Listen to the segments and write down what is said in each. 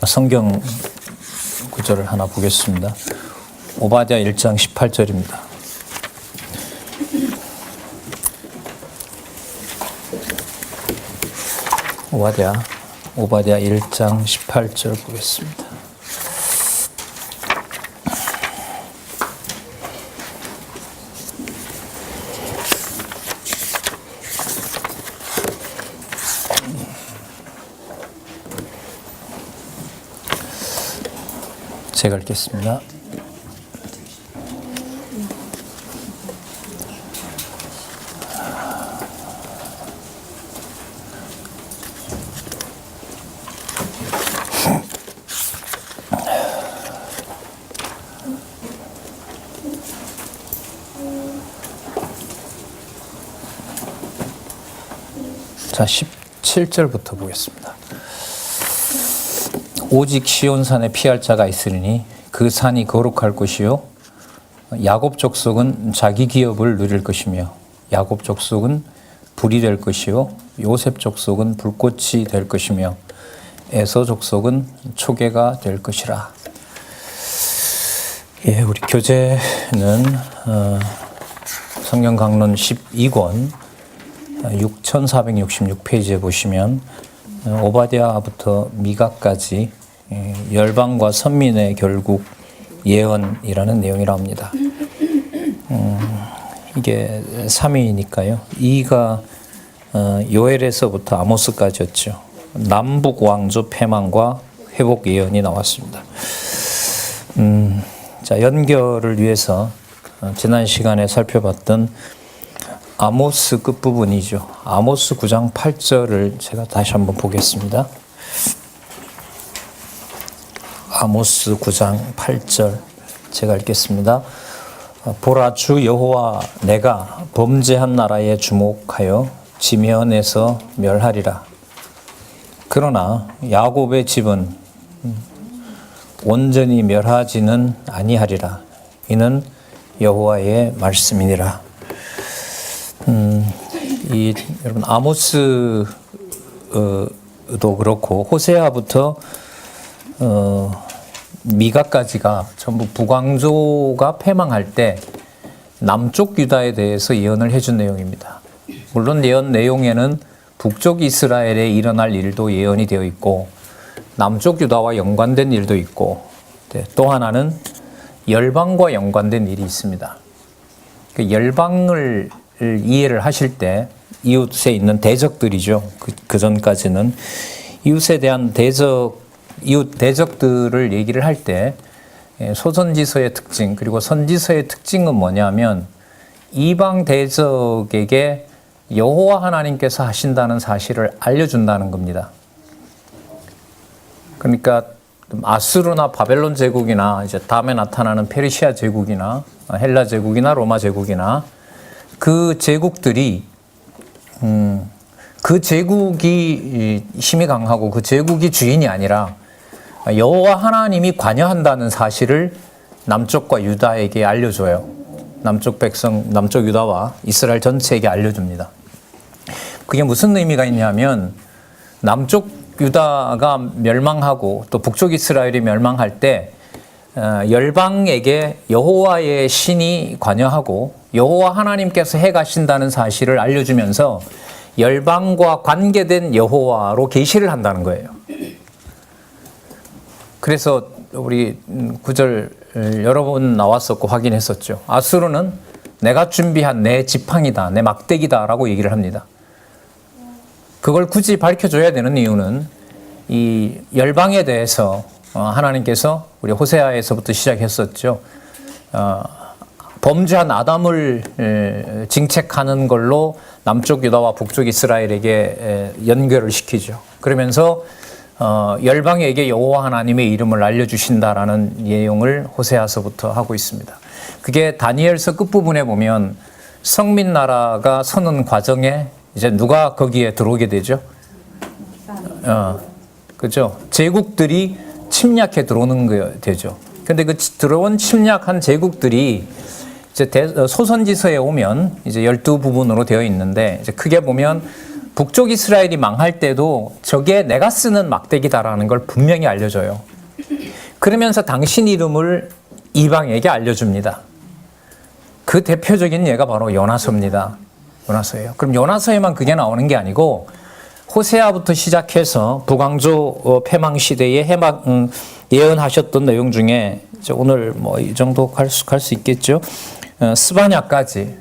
성경 구절을 하나 보겠습니다. 오바댜 1장 18절입니다. 오바댜 1장 18절 보겠습니다. 제가 읽겠습니다. 자, 17절부터 보겠습니다. 오직 시온산에 피할 자가 있으리니 그 산이 거룩할 것이요 야곱 족속은 자기 기업을 누릴 것이며 야곱 족속은 불이 될 것이요 요셉 족속은 불꽃이 될 것이며 에서 족속은 초계가 될 것이라. 예, 우리 교재는 성경 강론 12권 6466페이지에 보시면 오바댜부터 미가까지 열방과 선민의 결국 예언이라는 내용이라 합니다. 이게 3위니까요. 2가 요엘에서부터 아모스까지였죠. 남북 왕조 패망과 회복 예언이 나왔습니다. 자, 연결을 위해서 지난 시간에 살펴봤던 아모스 끝부분이죠. 아모스 9장 8절을 제가 다시 한번 보겠습니다. 아모스 9장 8절 제가 읽겠습니다. 보라, 주 여호와 내가 범죄한 나라에 주목하여 지면에서 멸하리라. 그러나 야곱의 집은 온전히 멸하지는 아니하리라. 이는 여호와의 말씀이니라. 여러분 아모스도 그렇고 호세아부터 미가까지가 전부 북왕조가 패망할 때 남쪽 유다에 대해서 예언을 해준 내용입니다. 물론 예언 내용에는 북쪽 이스라엘에 일어날 일도 예언이 되어 있고 남쪽 유다와 연관된 일도 있고 또 하나는 열방과 연관된 일이 있습니다. 그 열방을 이해를 하실 때 이웃에 있는 대적들이죠. 그 전까지는 이웃에 대한 이웃 대적들을 얘기를 할 때 소선지서의 특징 그리고 선지서의 특징은 뭐냐면 이방 대적에게 여호와 하나님께서 하신다는 사실을 알려준다는 겁니다. 그러니까 아수르나 바벨론 제국이나 이제 다음에 나타나는 페르시아 제국이나 헬라 제국이나 로마 제국이나 그 제국들이 그 제국이 힘이 강하고 그 제국이 주인이 아니라 여호와 하나님이 관여한다는 사실을 남쪽과 유다에게 알려줘요. 남쪽 백성, 남쪽 유다와 이스라엘 전체에게 알려줍니다. 그게 무슨 의미가 있냐면 남쪽 유다가 멸망하고 또 북쪽 이스라엘이 멸망할 때 열방에게 여호와의 신이 관여하고 여호와 하나님께서 해가신다는 사실을 알려주면서 열방과 관계된 여호와로 계시를 한다는 거예요. 그래서 우리 구절 여러 번 나왔었고 확인했었죠. 아수르는 내가 준비한 내 지팡이다, 내 막대기다 라고 얘기를 합니다. 그걸 굳이 밝혀줘야 되는 이유는 이 열방에 대해서 하나님께서 우리 호세아에서부터 시작했었죠. 범죄한 아담을 징책하는 걸로 남쪽 유다와 북쪽 이스라엘에게 연결을 시키죠. 그러면서 열방에게 여호와 하나님의 이름을 알려주신다라는 내용을 호세아서부터 하고 있습니다. 그게 다니엘서 끝부분에 보면 성민 나라가 서는 과정에 이제 누가 거기에 들어오게 되죠? 그죠? 제국들이 침략해 들어오는 거 되죠. 근데 그 들어온 침략한 제국들이 이제 소선지서에 오면 이제 12부분으로 되어 있는데 이제 크게 보면 북쪽 이스라엘이 망할 때도 저게 내가 쓰는 막대기다라는 걸 분명히 알려줘요. 그러면서 당신 이름을 이방에게 알려줍니다. 그 대표적인 예가 바로 요나서입니다. 요나서예요. 그럼 요나서에만 그게 나오는 게 아니고 호세아부터 시작해서 북왕조 패망 시대에 예언하셨던 내용 중에 오늘 뭐 이 정도 갈 수 있겠죠. 스바냐까지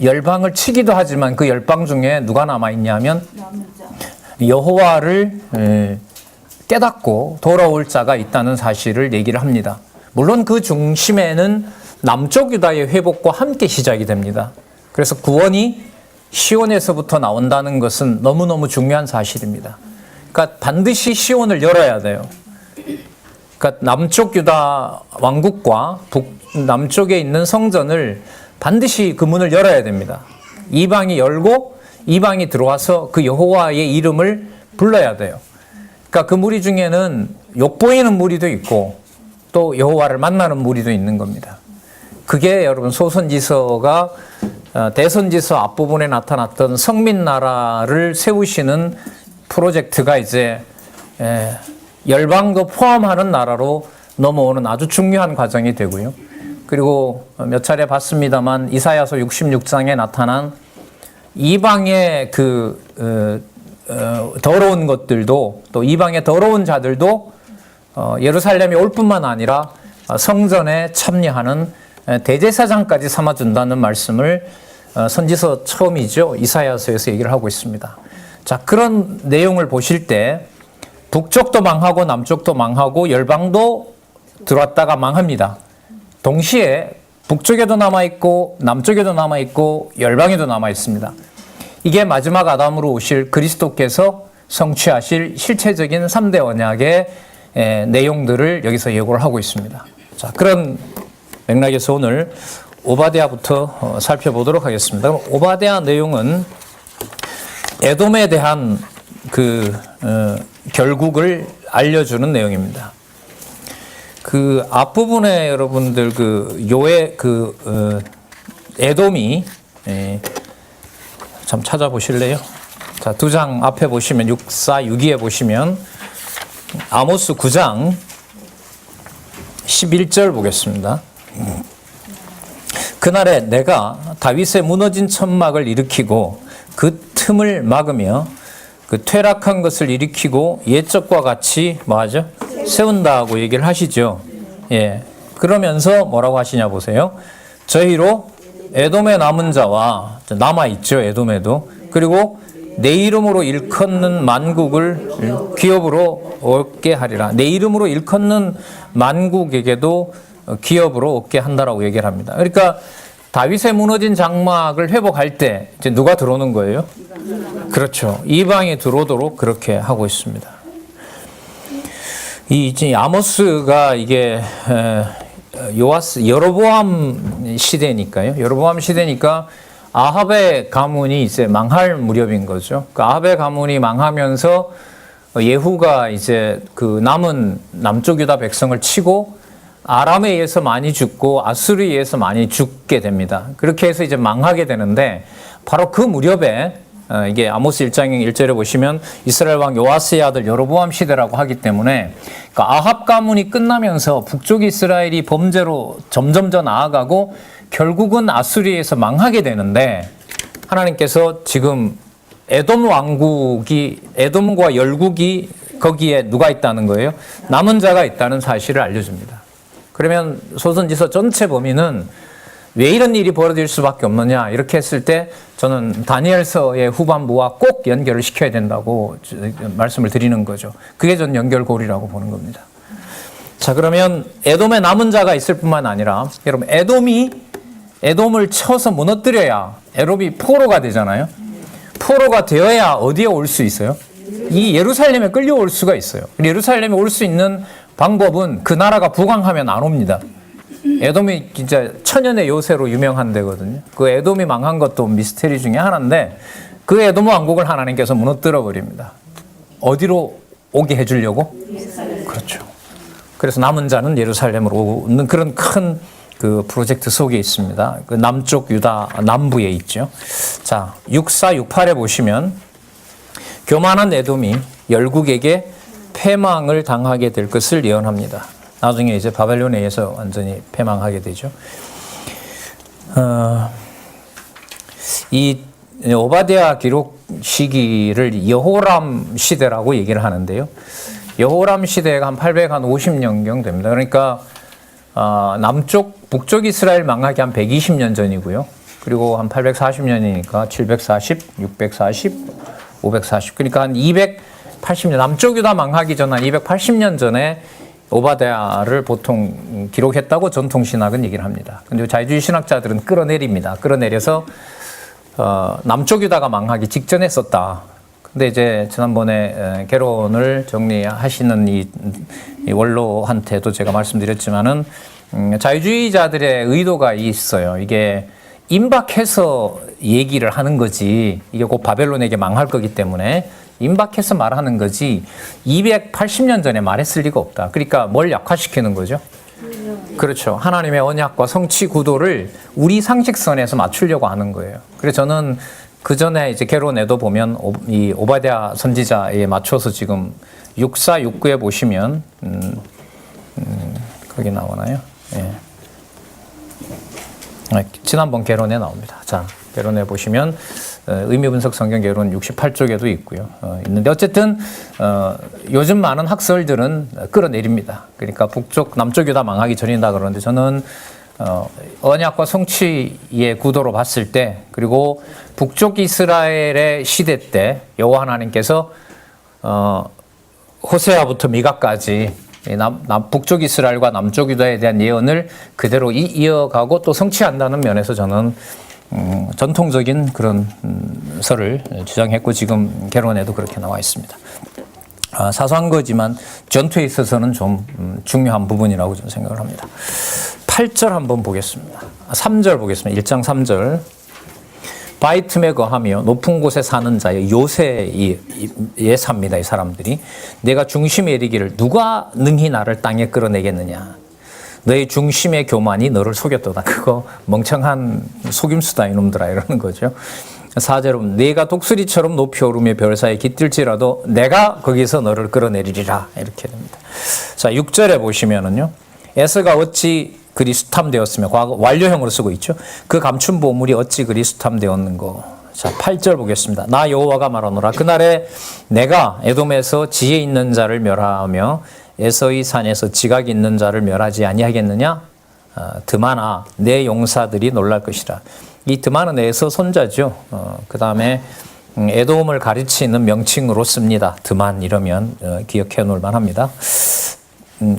열방을 치기도 하지만 그 열방 중에 누가 남아 있냐면 여호와를 깨닫고 돌아올 자가 있다는 사실을 얘기를 합니다. 물론 그 중심에는 남쪽 유다의 회복과 함께 시작이 됩니다. 그래서 구원이 시온에서부터 나온다는 것은 너무너무 중요한 사실입니다. 그러니까 반드시 시온을 열어야 돼요. 그러니까 남쪽 유다 왕국과 남쪽에 있는 성전을 반드시 그 문을 열어야 됩니다. 이방이 열고 이방이 들어와서 그 여호와의 이름을 불러야 돼요. 그러니까 그 무리 중에는 욕보이는 무리도 있고 또 여호와를 만나는 무리도 있는 겁니다. 그게 여러분 소선지서가 대선지서 앞부분에 나타났던 성민나라를 세우시는 프로젝트가 이제 열방도 포함하는 나라로 넘어오는 아주 중요한 과정이 되고요. 그리고 몇 차례 봤습니다만 이사야서 66장에 나타난 이방의 더러운 것들도 또 이방의 더러운 자들도 예루살렘에 올 뿐만 아니라 성전에 참여하는 대제사장까지 삼아준다는 말씀을 선지서 처음이죠. 이사야서에서 얘기를 하고 있습니다. 자, 그런 내용을 보실 때 북쪽도 망하고 남쪽도 망하고 열방도 들어왔다가 망합니다. 동시에 북쪽에도 남아있고 남쪽에도 남아있고 열방에도 남아있습니다. 이게 마지막 아담으로 오실 그리스도께서 성취하실 실체적인 3대 언약의 내용들을 여기서 예고를 하고 있습니다. 자, 그런 맥락에서 오늘 오바댜부터 살펴보도록 하겠습니다. 오바댜 내용은 에돔에 대한 결국을 알려주는 내용입니다. 그 앞부분에 여러분들 에돔이 참 찾아보실래요? 자, 2장 앞에 보시면 6사 6기에 보시면 아모스 9장 11절 보겠습니다. 그날에 내가 다윗의 무너진 천막을 일으키고 그 틈을 막으며 그 퇴락한 것을 일으키고 옛적과 같이 뭐하죠? 세운다고 얘기를 하시죠. 예. 그러면서 뭐라고 하시냐 보세요. 저희로 에돔의 남은 자와 남아있죠. 에돔에도. 그리고 내 이름으로 일컫는 만국을 기업으로 얻게 하리라. 내 이름으로 일컫는 만국에게도 기업으로 얻게 한다라고 얘기를 합니다. 그러니까 다윗의 무너진 장막을 회복할 때 이제 누가 들어오는 거예요? 그렇죠. 이방이 들어오도록 그렇게 하고 있습니다. 이제 아모스가 이게 여로보암 시대니까요. 여로보암 시대니까 아합의 가문이 이제 망할 무렵인 거죠. 그 아합의 가문이 망하면서 예후가 이제 그 남은 남쪽 유다 백성을 치고 아람에 의해서 많이 죽고 아수르에 의해서 많이 죽게 됩니다. 그렇게 해서 이제 망하게 되는데 바로 그 무렵에 이게 아모스 1장 1절에 보시면 이스라엘 왕 요아스의 아들 여로보암 시대라고 하기 때문에 그러니까 아합 가문이 끝나면서 북쪽 이스라엘이 범죄로 점점 더 나아가고 결국은 아수리에서 망하게 되는데 하나님께서 지금 에돔 왕국이 에돔과 열국이 거기에 누가 있다는 거예요? 남은 자가 있다는 사실을 알려줍니다. 그러면 소선지서 전체 범위는 왜 이런 일이 벌어질 수밖에 없느냐 이렇게 했을 때 저는 다니엘서의 후반부와 꼭 연결을 시켜야 된다고 말씀을 드리는 거죠. 그게 전 연결고리라고 보는 겁니다. 자, 그러면 에돔에 남은 자가 있을 뿐만 아니라 여러분 에돔을 쳐서 무너뜨려야 에돔이 포로가 되잖아요. 포로가 되어야 어디에 올 수 있어요? 이 예루살렘에 끌려올 수가 있어요. 예루살렘에 올 수 있는 방법은 그 나라가 부강하면 안 옵니다. 에돔이 진짜 천연의 요새로 유명한 데거든요. 그 에돔이 망한 것도 미스테리 중에 하나인데 그 에돔 왕국을 하나님께서 무너뜨려 버립니다. 어디로 오게 해주려고? 그렇죠. 그래서 남은 자는 예루살렘으로 오는 그런 큰 그 프로젝트 속에 있습니다. 그 남쪽 유다 남부에 있죠. 자, 64, 68에 보시면 교만한 에돔이 열국에게 패망을 당하게 될 것을 예언합니다. 나중에 이제 바벨론에 의해서 완전히 패망하게 되죠. 이 오바댜 기록 시기를 여호람 시대라고 얘기를 하는데요. 여호람 시대가 한 850년경 됩니다. 그러니까 북쪽 이스라엘 망하기 한 120년 전이고요. 그리고 한 840년이니까 740, 640, 540. 그러니까 한 280년, 남쪽 유다 망하기 전 한 280년 전에 오바댜를 보통 기록했다고 전통신학은 얘기를 합니다. 근데 자유주의 신학자들은 끌어내립니다. 끌어내려서 남쪽 유다가 망하기 직전에 썼다. 근데 이제 지난번에 개론을 정리하시는 이 원로한테도 제가 말씀드렸지만은 자유주의자들의 의도가 있어요. 이게 임박해서 얘기를 하는 거지. 이게 곧 바벨론에게 망할 거기 때문에 임박해서 말하는 거지 280년 전에 말했을 리가 없다. 그러니까 뭘 약화시키는 거죠? 그렇죠. 하나님의 언약과 성취 구도를 우리 상식선에서 맞추려고 하는 거예요. 그래서 저는 그 전에 이제 개론에도 보면 이 오바댜 선지자에 맞춰서 지금 64, 69에 보시면 거기 나오나요? 예. 지난번 개론에 나옵니다. 자, 개론에 보시면 의미분석 성경 개론 68쪽에도 있고요. 있는데 어쨌든 요즘 많은 학설들은 끌어내립니다. 그러니까 남쪽 유다 망하기 전이다 그러는데 저는 언약과 성취의 구도로 봤을 때 그리고 북쪽 이스라엘의 시대 때 여호와 하나님께서 호세아부터 미가까지 북쪽 이스라엘과 남쪽 유다에 대한 예언을 그대로 이어가고 또 성취한다는 면에서 저는 전통적인 그런 설을 주장했고 지금 개론에도 그렇게 나와 있습니다. 사소한 거지만 전투에 있어서는 좀 중요한 부분이라고 저는 생각을 합니다. 8절 한번 보겠습니다. 3절 보겠습니다. 1장 3절. 바위 틈에 거하며 높은 곳에 사는 자의 요새에 삽니다. 이 사람들이. 내가 중심에 이르기를 누가 능히 나를 땅에 끌어내겠느냐. 너의 중심의 교만이 너를 속였도다. 그거 멍청한 속임수다 이놈들아 이러는 거죠. 4절은 내가 독수리처럼 높이 오르며 별 사이에 깃들지라도 내가 거기서 너를 끌어내리리라 이렇게 됩니다. 자, 6절에 보시면은요. 에서가 어찌 그리 수탐되었으며 과거 완료형으로 쓰고 있죠. 그 감춘 보물이 어찌 그리 수탐되었는고. 자, 8절 보겠습니다. 나 여호와가 말하노라. 그날에 내가 에돔에서 지혜 있는 자를 멸하며 에서의 산에서 지각 있는 자를 멸하지 아니하겠느냐? 드마나 내 용사들이 놀랄 것이라. 이 드마는 에서 손자죠. 그 다음에 에돔을 가르치는 명칭으로 씁니다. 드만 이러면 기억해 놓을 만합니다.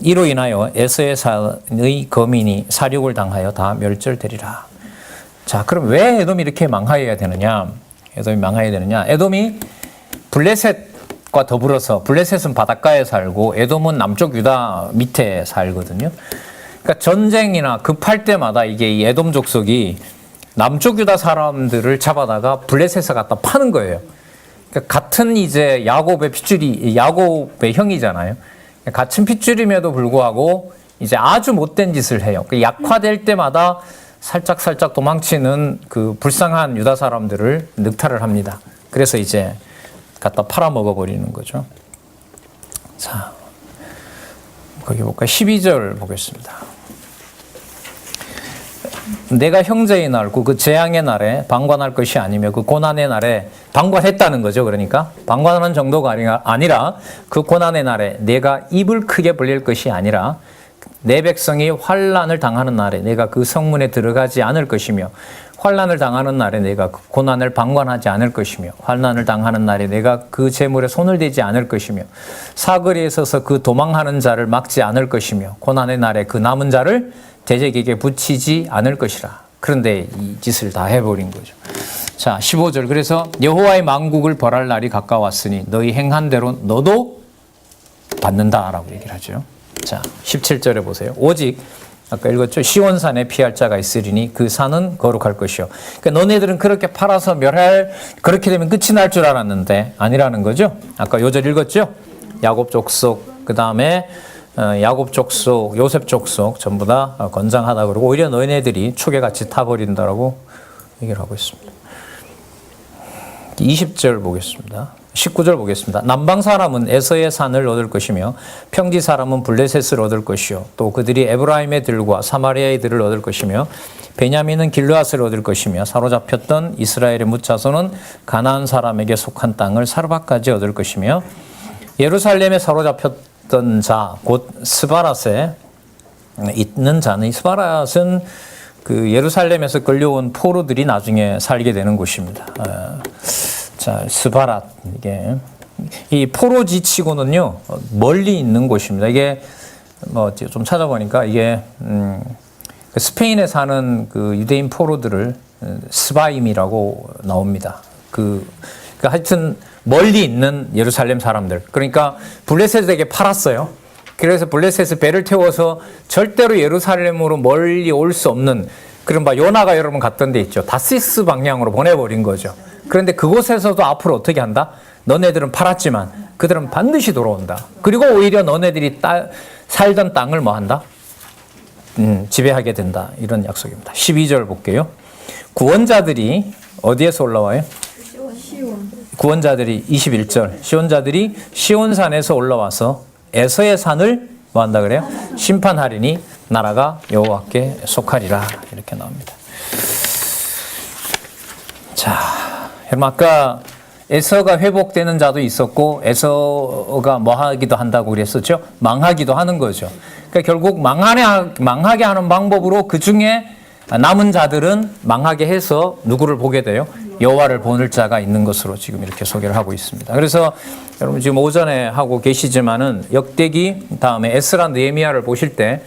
이로 인하여 에서의 산의 거민이 사륙을 당하여 다 멸절되리라. 자, 그럼 왜 에돔이 이렇게 망하여야 되느냐? 에돔이 망하여야 되느냐? 에돔이 블레셋과 더불어서 블레셋은 바닷가에 살고 에돔은 남쪽 유다 밑에 살거든요. 그러니까 전쟁이나 급할 때마다 이게 이 에돔 족속이 남쪽 유다 사람들을 잡아다가 블레셋에 갖다 파는 거예요. 그러니까 같은 이제 야곱의 핏줄이 야곱의 형이잖아요. 같은 핏줄임에도 불구하고 이제 아주 못된 짓을 해요. 약화될 때마다 살짝 도망치는 그 불쌍한 유다 사람들을 늑탈을 합니다. 그래서 이제 갖다 팔아먹어 버리는 거죠. 자, 거기 볼까요? 12절 보겠습니다. 내가 형제의 날, 그 재앙의 날에 방관할 것이 아니며 그 고난의 날에 방관했다는 거죠. 그러니까 방관하는 정도가 아니라 그 고난의 날에 내가 입을 크게 벌릴 것이 아니라 내 백성이 환난을 당하는 날에 내가 그 성문에 들어가지 않을 것이며 환난을 당하는 날에 내가 그 고난을 방관하지 않을 것이며 환난을 당하는 날에 내가 그 재물에 손을 대지 않을 것이며 사거리에 서서 그 도망하는 자를 막지 않을 것이며 고난의 날에 그 남은 자를 대적에게 붙이지 않을 것이라. 그런데 이 짓을 다 해버린 거죠. 자, 15절. 그래서 여호와의 만국을 벌할 날이 가까웠으니 너희 행한 대로 너도 받는다라고 얘기를 하죠. 자, 17절에 보세요. 오직 아까 읽었죠. 시온산에 피할 자가 있으리니 그 산은 거룩할 것이요. 그러니까 너네들은 그렇게 팔아서 멸할 그렇게 되면 끝이 날 줄 알았는데 아니라는 거죠. 아까 요절 읽었죠. 야곱 족속 그 다음에 야곱 족속, 요셉 족속 전부 다 건장하다 그러고 오히려 너희네들이 초계같이 타버린다라고 얘기를 하고 있습니다. 20절 보겠습니다. 19절 보겠습니다. 남방 사람은 에서의 산을 얻을 것이며 평지 사람은 블레셋을 얻을 것이요 또 그들이 에브라임의 들과 사마리아의 들을 얻을 것이며 베냐민은 길르앗을 얻을 것이며 사로잡혔던 이스라엘의 뭇자손은 가나안 사람에게 속한 땅을 사르밧까지 얻을 것이며 예루살렘에 사로잡혔던 자 곧 스바랏에 있는 자는 스바랏은 그 예루살렘에서 끌려온 포로들이 나중에 살게 되는 곳입니다. 자, 스바랏 이게 이 포로지치고는요 멀리 있는 곳입니다. 이게 뭐 좀 찾아보니까 이게 스페인에 사는 그 유대인 포로들을 스바임이라고 나옵니다. 그러니까 하여튼 멀리 있는 예루살렘 사람들. 그러니까 블레셋에게 팔았어요. 그래서 블레셋에 배를 태워서 절대로 예루살렘으로 멀리 올 수 없는 그런 요나가 여러분 갔던 데 있죠. 다시스 방향으로 보내버린 거죠. 그런데 그곳에서도 앞으로 어떻게 한다? 너네들은 팔았지만 그들은 반드시 돌아온다. 그리고 오히려 너네들이 살던 땅을 뭐 한다? 지배하게 된다. 이런 약속입니다. 12절 볼게요. 구원자들이 어디에서 올라와요? 구원자들이 21절. 시온자들이 시온산에서 올라와서 에서의 산을 뭐 한다 그래요? 심판하리니 나라가 여호와께 속하리라. 이렇게 나옵니다. 자, 여러분 아까 에서가 회복되는 자도 있었고 에서가 뭐 하기도 한다고 그랬었죠? 망하기도 하는 거죠. 그러니까 결국 망하게 하는 방법으로 그 중에 남은 자들은 망하게 해서 누구를 보게 돼요? 여호와를 보는 자가 있는 것으로 지금 이렇게 소개를 하고 있습니다. 그래서 여러분 지금 오전에 하고 계시지만은 역대기 다음에 에스라 느헤미야를 보실 때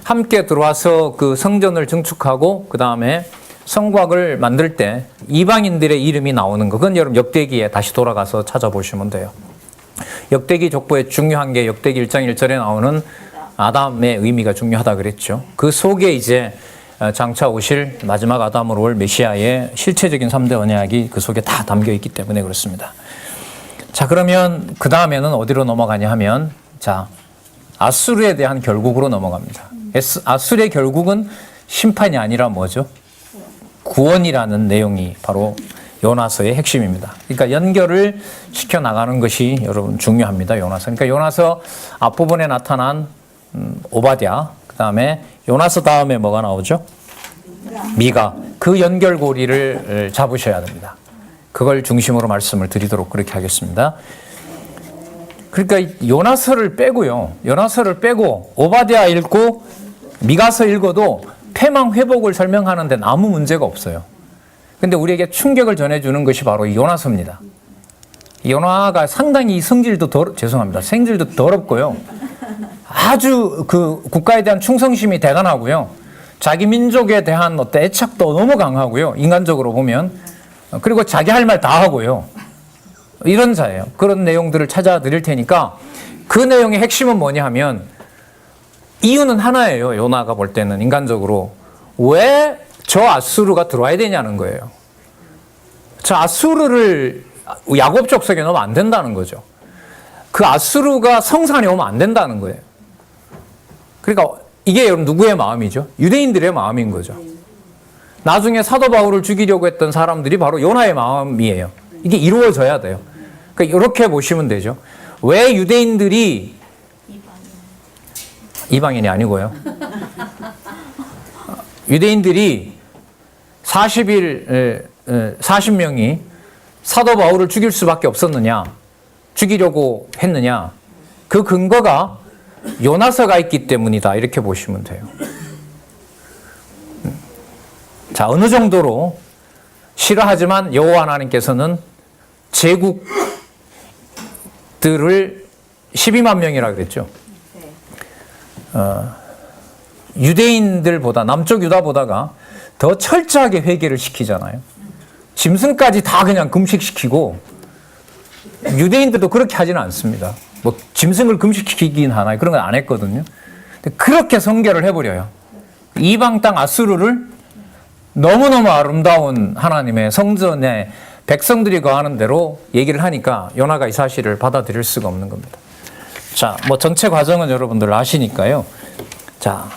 함께 들어와서 그 성전을 증축하고 그 다음에 성곽을 만들 때 이방인들의 이름이 나오는 거. 그건 여러분 역대기에 다시 돌아가서 찾아보시면 돼요. 역대기 족보에 중요한 게 역대기 1장 1절에 나오는 아담의 의미가 중요하다 그랬죠. 그 속에 이제 장차 오실 마지막 아담으로 올 메시아의 실체적인 3대 언약이 그 속에 다 담겨 있기 때문에 그렇습니다. 자, 그러면 그 다음에는 어디로 넘어가냐 하면 자, 아수르에 대한 결국으로 넘어갑니다. 아수르의 결국은 심판이 아니라 뭐죠? 구원이라는 내용이 바로 요나서의 핵심입니다. 그러니까 연결을 시켜 나가는 것이 여러분 중요합니다. 요나서. 그러니까 요나서 앞부분에 나타난 오바댜, 그 다음에 요나서 다음에 뭐가 나오죠? 미가. 그 연결고리를 잡으셔야 됩니다. 그걸 중심으로 말씀을 드리도록 그렇게 하겠습니다. 그러니까 요나서를 빼고요. 요나서를 빼고 오바댜 읽고 미가서 읽어도 패망 회복을 설명하는 데는 아무 문제가 없어요. 근데 우리에게 충격을 전해주는 것이 바로 이 요나서입니다. 요나가 상당히 성질도 더럽고요. 아주 그 국가에 대한 충성심이 대단하고요. 자기 민족에 대한 어떤 애착도 너무 강하고요. 인간적으로 보면. 그리고 자기 할 말 다 하고요. 이런 자예요. 그런 내용들을 찾아 드릴 테니까 그 내용의 핵심은 뭐냐 하면 이유는 하나예요. 요나가 볼 때는 인간적으로. 왜 저 아수르가 들어와야 되냐는 거예요. 저 아수르를 야곱 족속에 넣으면 안 된다는 거죠. 그 아수르가 성산에 오면 안 된다는 거예요. 그러니까 이게 여러분 누구의 마음이죠? 유대인들의 마음인 거죠. 나중에 사도 바울을 죽이려고 했던 사람들이 바로 요나의 마음이에요. 이게 이루어져야 돼요. 그러니까 이렇게 보시면 되죠. 왜 유대인들이 이방인이 아니고요. 유대인들이 40명이 사도 바울을 죽일 수밖에 없었느냐? 죽이려고 했느냐? 그 근거가 요나서가 있기 때문이다. 이렇게 보시면 돼요. 자, 어느 정도로 싫어하지만 여호와 하나님께서는 제국들을 12만 명이라 그랬죠. 유대인들보다 남쪽 유다보다가 더 철저하게 회개를 시키잖아요. 짐승까지 다 그냥 금식시키고 유대인들도 그렇게 하지는 않습니다. 뭐 짐승을 금식시키긴 하나요? 그런 건 안 했거든요. 근데 그렇게 성결을 해버려요. 이방 땅 아수르를 너무너무 아름다운 하나님의 성전에 백성들이 거하는 대로 얘기를 하니까 요나가 이 사실을 받아들일 수가 없는 겁니다. 자, 뭐 전체 과정은 여러분들 아시니까요. 자,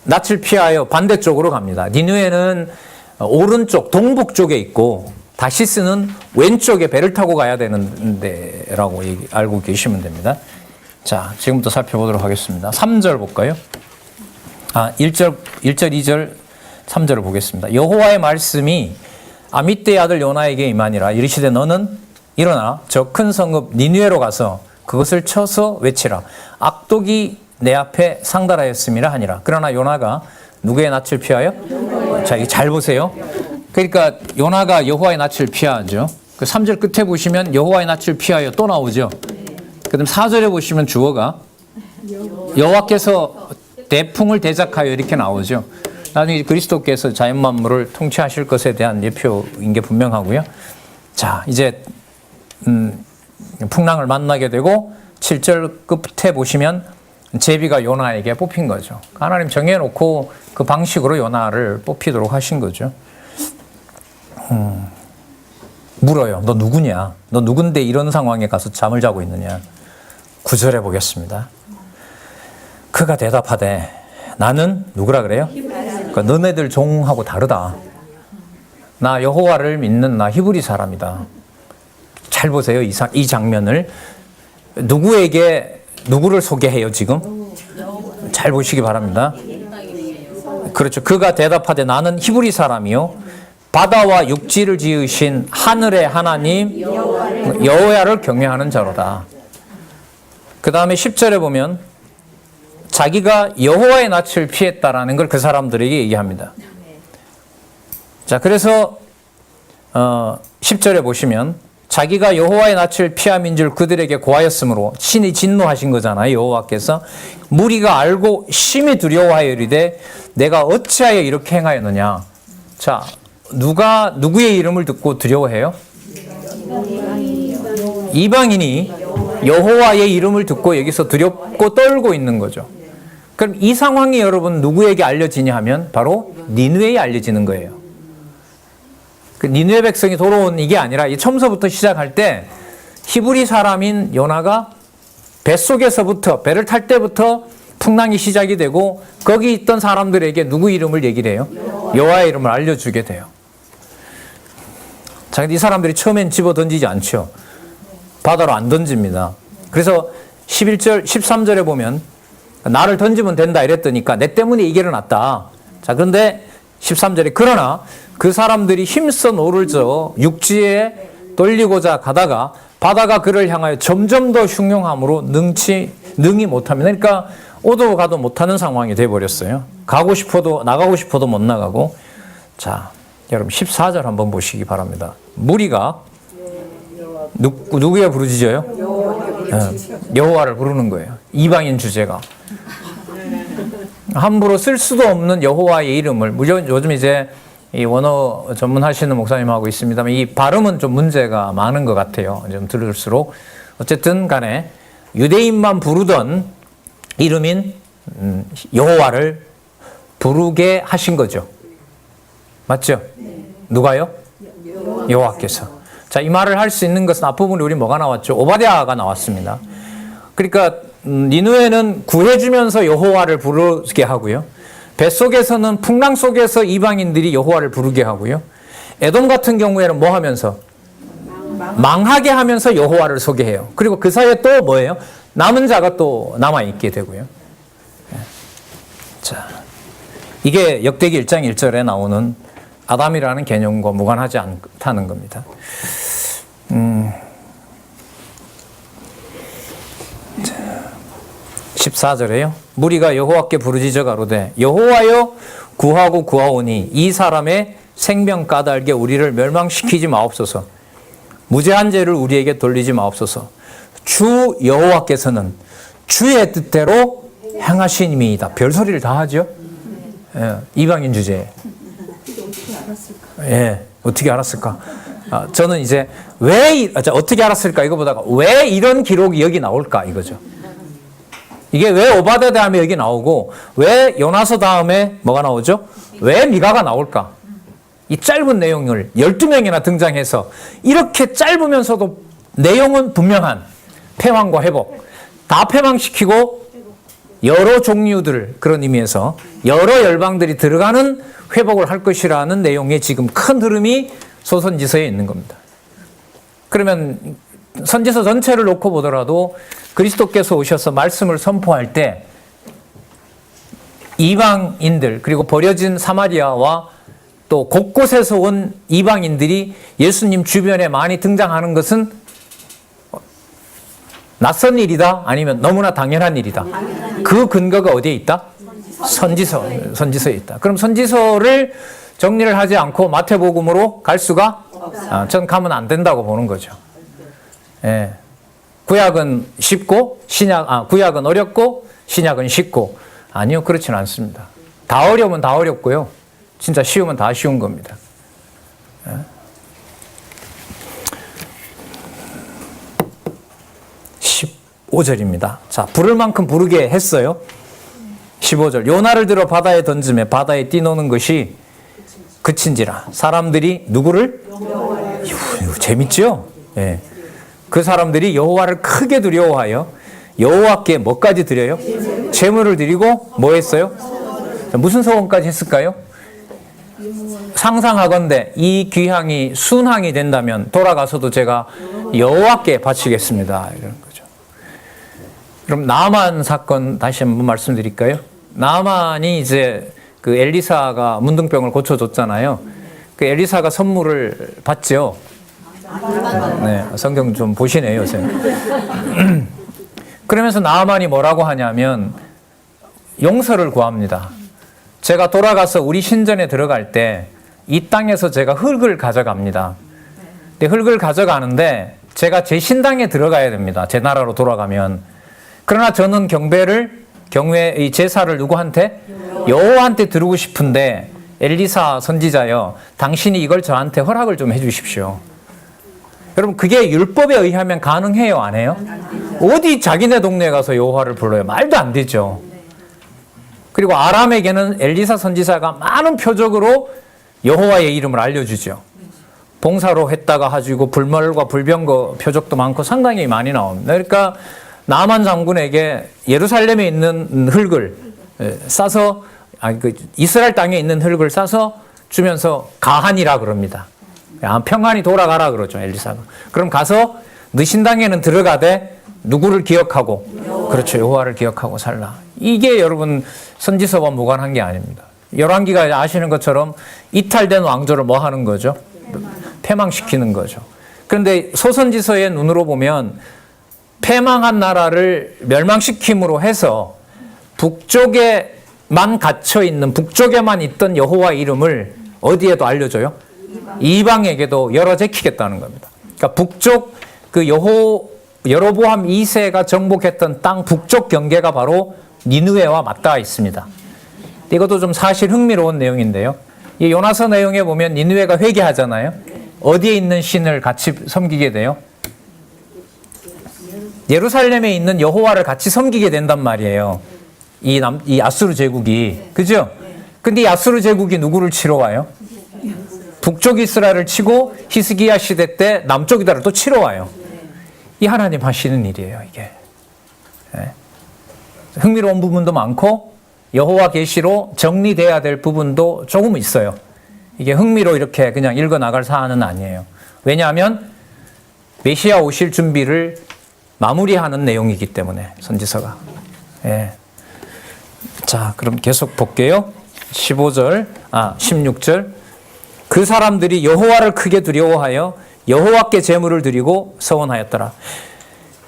낯을 피하여 반대쪽으로 갑니다. 니느웨는 오른쪽 동북쪽에 있고 다시스는 왼쪽에 배를 타고 가야 되는 데라고 알고 계시면 됩니다. 자, 지금부터 살펴보도록 하겠습니다. 3절 볼까요? 1절, 2절, 3절을 보겠습니다. 여호와의 말씀이 아미떼의 아들 요나에게 임하니라. 이르시되 너는 일어나 저 큰 성읍 니느웨로 가서 그것을 쳐서 외치라. 악독이 내 앞에 상달하였음이라 하니라. 그러나 요나가 누구의 낯을 피하여? 자, 이거 잘 보세요. 그러니까 요나가 여호와의 낯을 피하죠. 그 3절 끝에 보시면 여호와의 낯을 피하여 또 나오죠. 그다음 4절에 보시면 주어가 여호와께서 대풍을 대적하여 이렇게 나오죠. 나중에 그리스도께서 자연 만물을 통치하실 것에 대한 예표인 게 분명하고요. 자, 이제 풍랑을 만나게 되고 7절 끝에 보시면 제비가 요나에게 뽑힌 거죠. 하나님 정해놓고 그 방식으로 요나를 뽑히도록 하신 거죠. 물어요. 너 누구냐? 너 누군데 이런 상황에 가서 잠을 자고 있느냐? 9절에 보겠습니다. 그가 대답하되 나는 누구라 그래요? 그러니까 너네들 종하고 다르다. 나 여호와를 믿는 나 히브리 사람이다. 잘 보세요. 이 장면을. 누구를 소개해요 지금? 잘 보시기 바랍니다. 그렇죠. 그가 대답하되 나는 히브리 사람이요 바다와 육지를 지으신 하늘의 하나님 여호와를 경외하는 자로다. 그 다음에 10절에 보면 자기가 여호와의 낯을 피했다라는 걸 그 사람들에게 얘기합니다. 자, 그래서 10절에 보시면 자기가 여호와의 낯을 피함인 줄 그들에게 고하였으므로 신이 진노하신 거잖아요. 여호와께서 무리가 알고 심히 두려워하여 이르되 내가 어찌하여 이렇게 행하였느냐. 자, 누구의 이름을 듣고 두려워해요? 이방인이 여호와의 이름을 듣고 여기서 두렵고 떨고 있는 거죠. 그럼 이 상황이 여러분 누구에게 알려지냐 하면 바로 니느웨에 알려지는 거예요. 그 니느웨 백성이 돌아온 이게 아니라 이 처음서부터 시작할 때 히브리 사람인 요나가 뱃속에서부터 배를 탈 때부터 풍랑이 시작이 되고 거기 있던 사람들에게 누구 이름을 얘기를 해요? 여호와의 이름을 알려주게 돼요. 자, 이 사람들이 처음엔 집어 던지지 않죠. 바다로 안 던집니다. 그래서 11절, 13절에 보면 나를 던지면 된다 이랬더니까 내 때문에 이게 일어났다. 자, 그런데 13절에 그러나 그 사람들이 힘써 노를 저어 육지에 돌리고자 가다가 바다가 그를 향하여 점점 더 흉흉함으로 능히 못합니다. 그러니까 오도 가도 못하는 상황이 돼버렸어요. 나가고 싶어도 못 나가고. 자, 여러분 14절 한번 보시기 바랍니다. 무리가 누구의 부르짖어요? 여호와를 부르는 거예요. 이방인 주제가. 함부로 쓸 수도 없는 여호와의 이름을, 물론 요즘 이제 이 원어 전문하시는 목사님하고 있습니다만 이 발음은 좀 문제가 많은 것 같아요. 좀 들을수록. 어쨌든 간에 유대인만 부르던 이름인 여호와를 부르게 하신 거죠. 맞죠? 누가요? 여호와께서. 자, 이 말을 할 수 있는 것은 앞부분에 우리 뭐가 나왔죠? 오바댜가 나왔습니다. 그러니까 니느웨는 구해주면서 여호와를 부르게 하고요. 뱃속에서는 풍랑 속에서 이방인들이 여호와를 부르게 하고요. 에돔 같은 경우에는 뭐 하면서? 망하게 하면서 여호와를 소개해요. 그리고 그 사이에 또 뭐예요? 남은 자가 또 남아있게 되고요. 자, 이게 역대기 1장 1절에 나오는 아담이라는 개념과 무관하지 않다는 겁니다. 14절에요. 무리가 여호와께 부르짖어 가로되 여호와여 구하고 구하오니 이 사람의 생명 까닭에 우리를 멸망시키지 마옵소서. 무죄한 죄를 우리에게 돌리지 마옵소서. 주 여호와께서는 주의 뜻대로 행하시니이다. 별소리를 다 하죠. 예, 이방인 주제에. 예, 어떻게 알았을까? 저는 이제 어떻게 알았을까 이거보다가 왜 이런 기록이 여기 나올까 이거죠. 이게 왜 오바댜 다음에 여기 나오고 왜 요나서 다음에 뭐가 나오죠? 왜 미가가 나올까? 이 짧은 내용을 12명이나 등장해서 이렇게 짧으면서도 내용은 분명한 패망과 회복. 다 패망시키고 여러 종류들, 그런 의미에서 여러 열방들이 들어가는 회복을 할 것이라는 내용의 지금 큰 흐름이 소선지서에 있는 겁니다. 그러면 선지서 전체를 놓고 보더라도 그리스도께서 오셔서 말씀을 선포할 때 이방인들, 그리고 버려진 사마리아와 또 곳곳에서 온 이방인들이 예수님 주변에 많이 등장하는 것은 낯선 일이다? 아니면 너무나 당연한 일이다? 그 근거가 어디에 있다? 선지서에 있다. 그럼 선지서를 정리를 하지 않고 마태복음으로 갈 수가? 전 가면 안 된다고 보는 거죠. 예. 구약은 쉽고, 구약은 어렵고, 신약은 쉽고. 아니요, 그렇지는 않습니다. 다 어려우면 다 어렵고요. 진짜 쉬우면 다 쉬운 겁니다. 예. 15절입니다. 자, 부를 만큼 부르게 했어요. 15절. 요나를 들어 바다에 던짐에 바다에 뛰노는 것이 그친지라. 사람들이 누구를? 재밌죠? 예. 그 사람들이 여호와를 크게 두려워하여 여호와께 뭐까지 드려요? 제물을 드리고 뭐 했어요? 무슨 소원까지 했을까요? 상상하건대 이 귀향이 순항이 된다면 돌아가서도 제가 여호와께 바치겠습니다. 이런 거죠. 그럼 나만 사건 다시 한번 말씀드릴까요? 나만이 이제 그 엘리사가 문둥병을 고쳐줬잖아요. 그 엘리사가 선물을 받죠. 네, 성경 좀 보시네요, 요새. 그러면서 나만이 뭐라고 하냐면 용서를 구합니다. 제가 돌아가서 우리 신전에 들어갈 때 이 땅에서 제가 흙을 가져갑니다. 근데 흙을 가져가는데 제가 제 신당에 들어가야 됩니다. 제 나라로 돌아가면. 그러나 저는 경외의 제사를 누구한테? 여호와한테 드리고 싶은데 엘리사 선지자여, 당신이 이걸 저한테 허락을 좀 해주십시오. 여러분, 그게 율법에 의하면 가능해요, 안 해요? 어디 자기네 동네에 가서 여호와를 불러요? 말도 안 되죠. 그리고 아람에게는 엘리사 선지자가 많은 표적으로 여호와의 이름을 알려주죠. 봉사로 했다가 가지고 불멸과 불병거 표적도 많고 상당히 많이 나옵니다. 그러니까 나만 장군에게 예루살렘에 있는 흙을 싸서, 이스라엘 땅에 있는 흙을 싸서 주면서 가하니라 그럽니다. 평안히 돌아가라 그러죠, 엘리사가. 그럼 가서 너 신당에는 들어가되 누구를 기억하고? 그렇죠, 여호와를 기억하고 살라. 이게 여러분 선지서와 무관한 게 아닙니다. 열왕기가 아시는 것처럼 이탈된 왕조를 뭐 하는 거죠? 패망시키는 거죠. 그런데 소선지서의 눈으로 보면 패망한 나라를 멸망시킴으로 해서 북쪽에만 갇혀있는, 북쪽에만 있던 여호와 이름을 어디에도 알려줘요? 이방에게도 열어 제키겠다는 겁니다. 그러니까 북쪽 그 여로보암 2세가 정복했던 땅 북쪽 경계가 바로 니느웨와 맞닿아 있습니다. 이것도 좀 사실 흥미로운 내용인데요. 이 요나서 내용에 보면 니느웨가 회개하잖아요. 어디에 있는 신을 같이 섬기게 돼요? 예루살렘에 있는 여호와를 같이 섬기게 된단 말이에요. 이 아수르 제국이. 그죠? 근데 이 아수르 제국이 누구를 치러 와요? 북쪽 이스라엘을 치고 히스기야 시대 때 남쪽 이스라엘을 또 치러 와요. 이 하나님 하시는 일이에요, 이게. 네. 흥미로운 부분도 많고 여호와 계시로 정리돼야 될 부분도 조금 있어요. 이게 흥미로 이렇게 그냥 읽어 나갈 사안은 아니에요. 왜냐하면 메시아 오실 준비를 마무리하는 내용이기 때문에, 선지서가. 예. 자, 그럼 계속 볼게요. 16절. 그 사람들이 여호와를 크게 두려워하여 여호와께 제물을 드리고 서원하였더라.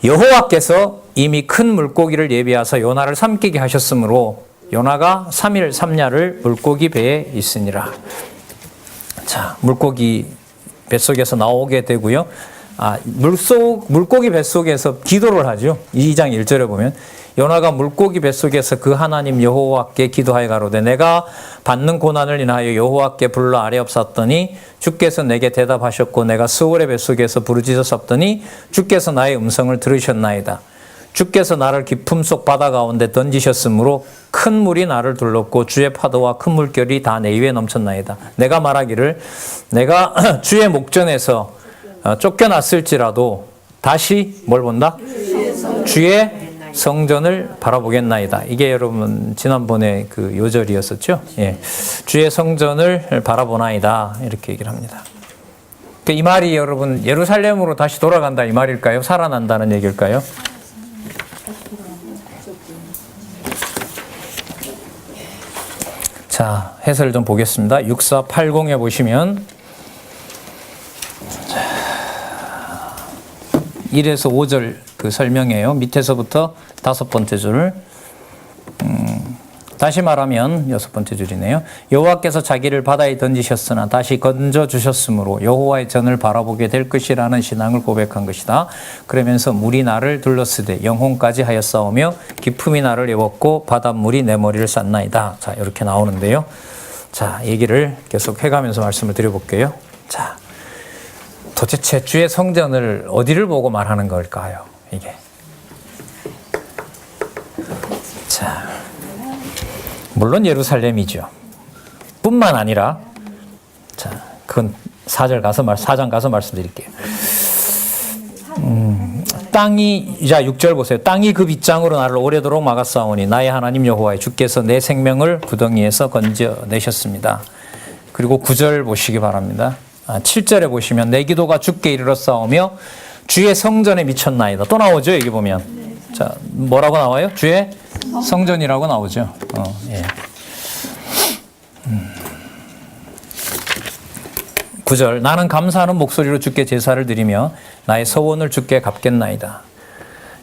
여호와께서 이미 큰 물고기를 예비하사 요나를 삼키게 하셨으므로 요나가 3일 3야를 물고기 배에 있으니라. 자, 물고기 뱃속에서 나오게 되고요. 물고기 뱃속에서 기도를 하죠. 2장 1절에 보면 요나가 물고기 뱃속에서 그 하나님 여호와께 기도하여 가로되 내가 받는 고난을 인하여 여호와께 불러 아뢰옵사더니 주께서 내게 대답하셨고 내가 스올의 뱃속에서 부르짖었사더니 주께서 나의 음성을 들으셨나이다. 주께서 나를 깊음 속 바다 가운데 던지셨으므로 큰 물이 나를 둘렀고 주의 파도와 큰 물결이 다 내 위에 넘쳤나이다. 내가 말하기를 내가 주의 목전에서 쫓겨났을지라도 다시 뭘 본다? 주의 성전을 바라보겠나이다. 이게 여러분 지난번에 그 요절이었었죠. 예. 주의 성전을 바라보나이다. 이렇게 얘기를 합니다. 이 말이 여러분 예루살렘으로 다시 돌아간다 이 말일까요? 살아난다는 얘기일까요? 자, 해설 좀 보겠습니다. 6480에 보시면 1에서 5절 그 설명이에요. 밑에서부터 5번째 줄. 다시 말하면 6번째 줄이네요. 여호와께서 자기를 바다에 던지셨으나 다시 건져 주셨으므로 여호와의 전을 바라보게 될 것이라는 신앙을 고백한 것이다. 그러면서 물이 나를 둘러쓰되 영혼까지 하였사오며 기품이 나를 입었고 바닷물이 내 머리를 쌌나이다. 자, 이렇게 나오는데요. 자, 얘기를 계속 해가면서 말씀을 드려볼게요. 자, 도대체 주의 성전을 어디를 보고 말하는 걸까요? 이게. 자, 물론 예루살렘이죠. 뿐만 아니라, 자, 그건 4장 가서 말씀드릴게요. 땅이, 자, 6절 보세요. 땅이 그 빗장으로 나를 오래도록 막았사오니 나의 하나님 여호와의 주께서 내 생명을 구덩이에서 건져내셨습니다. 그리고 9절 보시기 바랍니다. 7절에 보시면 내 기도가 주께 이르렀사오며 주의 성전에 미쳤나이다. 또 나오죠, 여기 보면. 자, 뭐라고 나와요? 주의 성전이라고 나오죠. 예. 9절 나는 감사하는 목소리로 주께 제사를 드리며 나의 서원을 주께 갚겠나이다.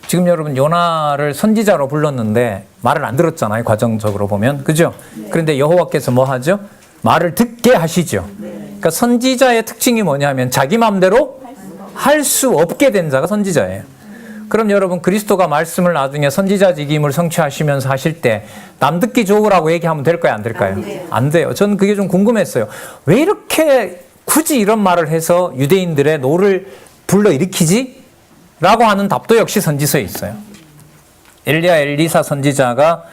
지금 여러분 요나를 선지자로 불렀는데 말을 안 들었잖아요. 과정적으로 보면. 그죠? 그런데 여호와께서 뭐 하죠? 말을 듣게 하시죠. 그러니까 선지자의 특징이 뭐냐면 자기 마음대로 할 수 없게 된 자가 선지자예요. 그럼 여러분 그리스도가 말씀을 나중에 선지자직임을 성취하시면서 하실 때 남 듣기 좋으라고 얘기하면 될까요? 안 될까요? 안 돼요. 저는 그게 좀 궁금했어요. 왜 이렇게 굳이 이런 말을 해서 유대인들의 노를 불러일으키지? 라고 하는 답도 역시 선지서에 있어요. 엘리야 엘리사 선지자가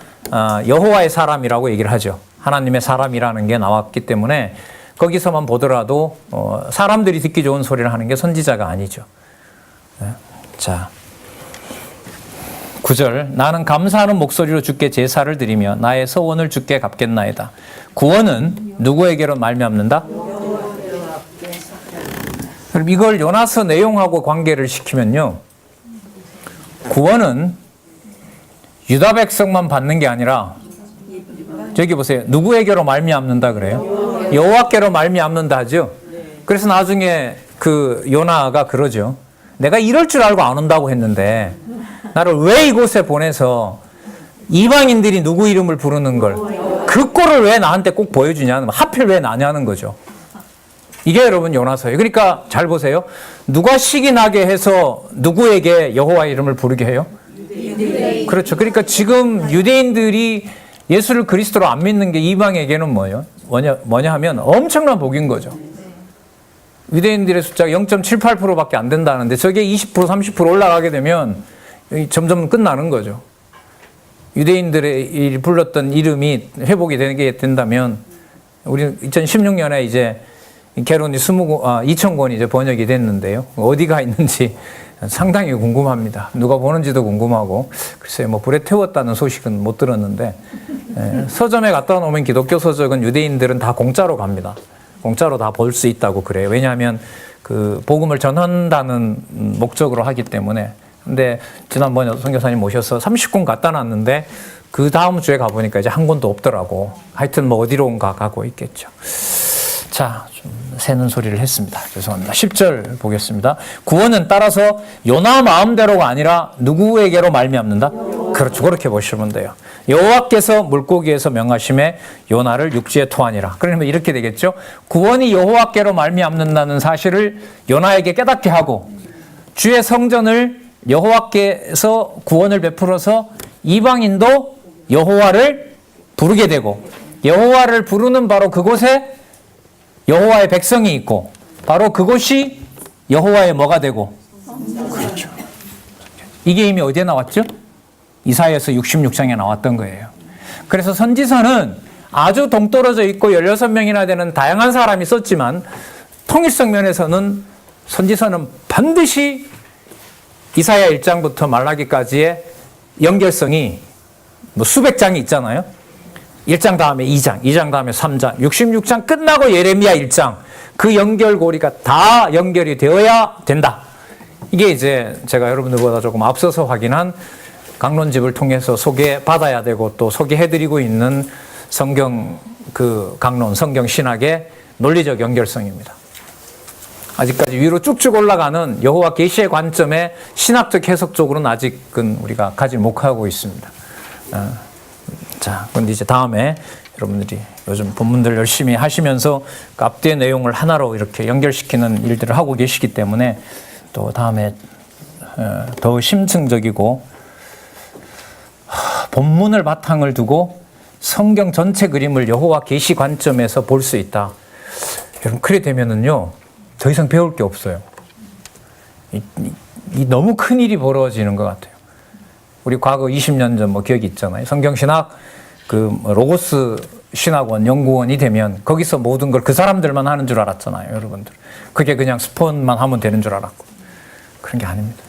여호와의 사람이라고 얘기를 하죠. 하나님의 사람이라는 게 나왔기 때문에 거기서만 보더라도 사람들이 듣기 좋은 소리를 하는 게 선지자가 아니죠. 자, 9절 나는 감사하는 목소리로 주께 제사를 드리며 나의 서원을 주께 갚겠나이다. 구원은 누구에게로 말미암는다? 그럼 이걸 요나서 내용하고 관계를 시키면요, 구원은 유다 백성만 받는 게 아니라 저기 보세요. 누구에게로 말미암는다 그래요? 여호와께로 말미암는다 하죠. 그래서 나중에 그 요나가 그러죠. 내가 이럴 줄 알고 안 온다고 했는데 나를 왜 이곳에 보내서 이방인들이 누구 이름을 부르는 걸 그 꼴을 왜 나한테 꼭 보여주냐는, 하필 왜 나냐는 거죠. 이게 여러분 요나서예요. 그러니까 잘 보세요. 누가 시기 나게 해서 누구에게 여호와 이름을 부르게 해요? 유대인. 그렇죠. 그러니까 지금 유대인들이 예수를 그리스도로 안 믿는 게 이방에게는 뭐냐 하면 엄청난 복인 거죠. 유대인들의 숫자가 0.78%밖에 안 된다는데 저게 20% 30% 올라가게 되면 점점 끝나는 거죠. 유대인들의 불렀던 이름이 회복이 되게 된다면, 우리 2016년에 이제 개론이 2,000권이 이제 번역이 됐는데요. 어디가 있는지 상당히 궁금합니다. 누가 보는지도 궁금하고, 글쎄요, 뭐 불에 태웠다는 소식은 못 들었는데, 서점에 갖다 놓으면 기독교 서적은 유대인들은 다 공짜로 갑니다. 공짜로 다 볼 수 있다고 그래요. 왜냐하면 그 복음을 전한다는 목적으로 하기 때문에. 근데 지난번에 선교사님 모셔서 30권 갖다 놨는데 그 다음 주에 가보니까 이제 한 권도 없더라고. 하여튼 뭐 어디론가 가고 있겠죠. 자, 좀 새는 소리를 했습니다. 죄송합니다. 10절 보겠습니다. 구원은 따라서 요나 마음대로가 아니라 누구에게로 말미암는다? 그렇죠. 그렇게 보시면 돼요. 여호와께서 물고기에서 명하심에 요나를 육지에 토하니라. 그러면 이렇게 되겠죠. 구원이 여호와께로 말미암는다는 사실을 요나에게 깨닫게 하고, 주의 성전을 여호와께서 구원을 베풀어서 이방인도 여호와를 부르게 되고, 여호와를 부르는 바로 그곳에 여호와의 백성이 있고, 바로 그곳이 여호와의 뭐가 되고, 그렇죠. 이게 이미 어디에 나왔죠? 이사야서 66장에 나왔던 거예요. 그래서 선지서는 아주 동떨어져 있고 16명이나 되는 다양한 사람이 썼지만, 통일성 면에서는 선지서는 반드시 이사야 1장부터 말라기까지의 연결성이 뭐 수백 장이 있잖아요. 1장 다음에 2장, 2장 다음에 3장, 66장 끝나고 예레미야 1장. 그 연결고리가 다 연결이 되어야 된다. 이게 이제 제가 여러분들보다 조금 앞서서 확인한 강론집을 통해서 소개받아야 되고 또 소개해드리고 있는 성경 강론, 성경 신학의 논리적 연결성입니다. 아직까지 위로 쭉쭉 올라가는 여호와 계시의 관점의 신학적 해석 쪽으로는 아직은 우리가 가지 못하고 있습니다. 자, 그런데 이제 다음에 여러분들이 요즘 본문들 열심히 하시면서 그 앞뒤의 내용을 하나로 이렇게 연결시키는 일들을 하고 계시기 때문에 또 다음에 더 심층적이고 본문을 바탕을 두고 성경 전체 그림을 여호와 계시 관점에서 볼 수 있다. 여러분 그래 되면은요 더 이상 배울 게 없어요. 이 너무 큰 일이 벌어지는 것 같아요. 우리 과거 20년 전 뭐 기억이 있잖아요. 성경신학 로고스 신학원 연구원이 되면 거기서 모든 걸 그 사람들만 하는 줄 알았잖아요, 여러분들. 그게 그냥 스폰만 하면 되는 줄 알았고 그런 게 아닙니다.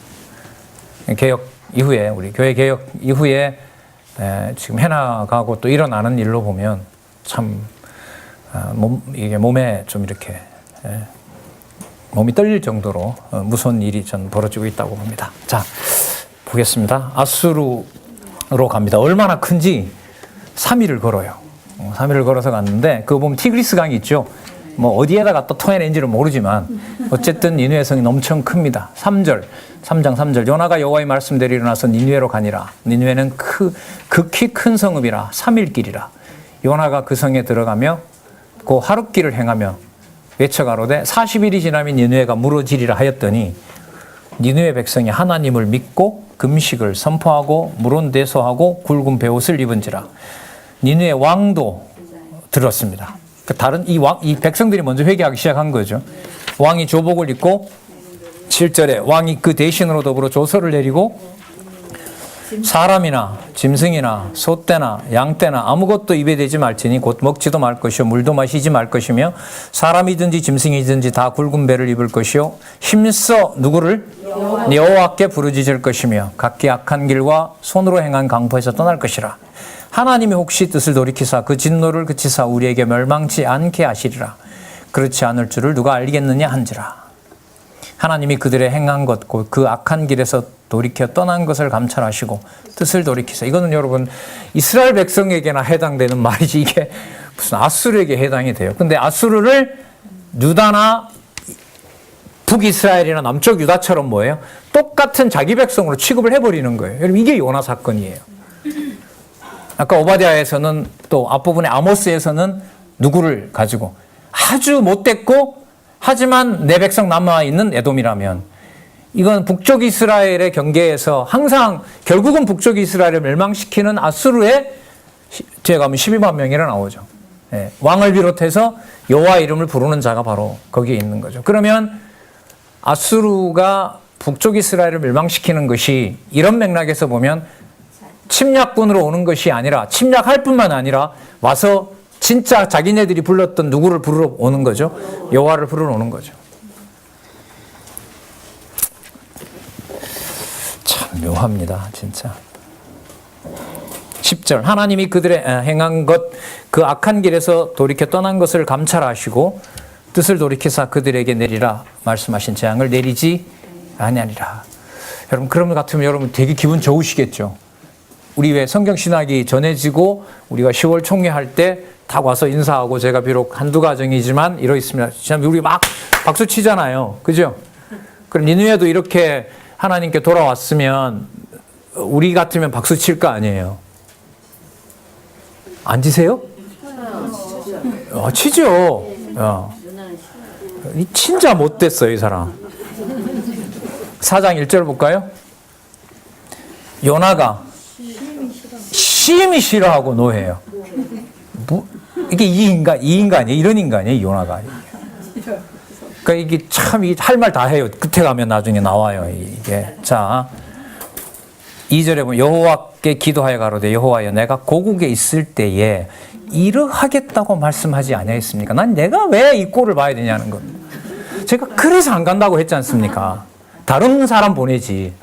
개혁 이후에 우리 교회 개혁 이후에 지금 해나가고 또 일어나는 일로 보면 참 이게 몸에 좀 이렇게 몸이 떨릴 정도로 무서운 일이 전 벌어지고 있다고 봅니다. 자, 보겠습니다. 아수르로 갑니다. 얼마나 큰지 3일을 걸어요. 3일을 걸어서 갔는데 그거 보면 티그리스 강이 있죠. 뭐 어디에다 갖다 토해낸지는 모르지만 어쨌든 니느웨 성이 엄청 큽니다. 3장 3절 요나가 여호와의 말씀대로 일어나서 니느웨로 가니라. 니느웨는 극히 큰 성읍이라 3일 길이라. 요나가 그 성에 들어가며 그 하룻길을 행하며 외쳐가로되 40일이 지나면 니느웨가 무너지리라 하였더니 니느웨 백성이 하나님을 믿고 금식을 선포하고 물온대소하고 굵은 베옷을 입은지라. 니느웨 왕도 들었습니다. 다른 이 백성들이 먼저 회개하기 시작한 거죠. 왕이 조복을 입고 7절에 왕이 그 대신으로 더불어 조서를 내리고 사람이나 짐승이나 소떼나 양떼나 아무것도 입에 대지 말지니 곧 먹지도 말 것이요 물도 마시지 말 것이며 사람이든지 짐승이든지 다 굵은 배를 입을 것이요 힘써 누구를 여호와께 부르짖을 것이며 각기 악한 길과 손으로 행한 강포에서 떠날 것이라. 하나님이 혹시 뜻을 돌이키사 그 진노를 그치사 우리에게 멸망치 않게 하시리라. 그렇지 않을 줄을 누가 알겠느냐 한지라. 하나님이 그들의 행한 것 곧 그 악한 길에서 돌이켜 떠난 것을 감찰하시고 뜻을 돌이키사. 이거는 여러분 이스라엘 백성에게나 해당되는 말이지 이게 무슨 아수르에게 해당이 돼요. 근데 아수르를 유다나 북이스라엘이나 남쪽 유다처럼 뭐예요? 똑같은 자기 백성으로 취급을 해버리는 거예요. 여러분 이게 요나 사건이에요. 아까 오바댜에서는 또 앞부분에 아모스에서는 누구를 가지고 아주 못됐고 하지만 내 백성 남아있는 에돔이라면 이건 북쪽 이스라엘의 경계에서 항상 결국은 북쪽 이스라엘을 멸망시키는 아수르의 뒤에 가면 12만 명이라 나오죠. 예, 왕을 비롯해서 여호와 이름을 부르는 자가 바로 거기에 있는 거죠. 그러면 아수르가 북쪽 이스라엘을 멸망시키는 것이 이런 맥락에서 보면 침략군으로 오는 것이 아니라 침략할 뿐만 아니라 와서 진짜 자기네들이 불렀던 누구를 부르러 오는 거죠. 여호와를 부르러 오는 거죠. 참 묘합니다. 진짜. 10절 하나님이 그들의 행한 것 그 악한 길에서 돌이켜 떠난 것을 감찰하시고 뜻을 돌이키사 그들에게 내리라 말씀하신 재앙을 내리지 아니하리라. 여러분 그런 것 같으면 여러분 되게 기분 좋으시겠죠. 우리 왜 성경신학이 전해지고 우리가 10월 총회할 때 다 와서 인사하고 제가 비록 한두 가정이지만 이러 있습니다. 우리 막 박수 치잖아요. 그죠? 그럼 니느웨도 이렇게 하나님께 돌아왔으면 우리 같으면 박수 칠 거 아니에요. 안 치세요? 치죠. 진짜 못됐어요, 이 사람. 4장 1절 볼까요? 요나가 심히 싫어하고 노해요. 이게 이 인간이에요? 이런 인간이에요, 요나가. 그러니까 이게 참 할 말 다 해요. 끝에 가면 나중에 나와요, 이게. 자, 2절에 보면 여호와께 기도하여 가로되 여호와여 내가 고국에 있을 때에 이러하겠다고 말씀하지 아니하였습니까? 난 내가 왜 이 꼴을 봐야 되냐는 겁니다. 제가 그래서 안 간다고 했지 않습니까? 다른 사람 보내지.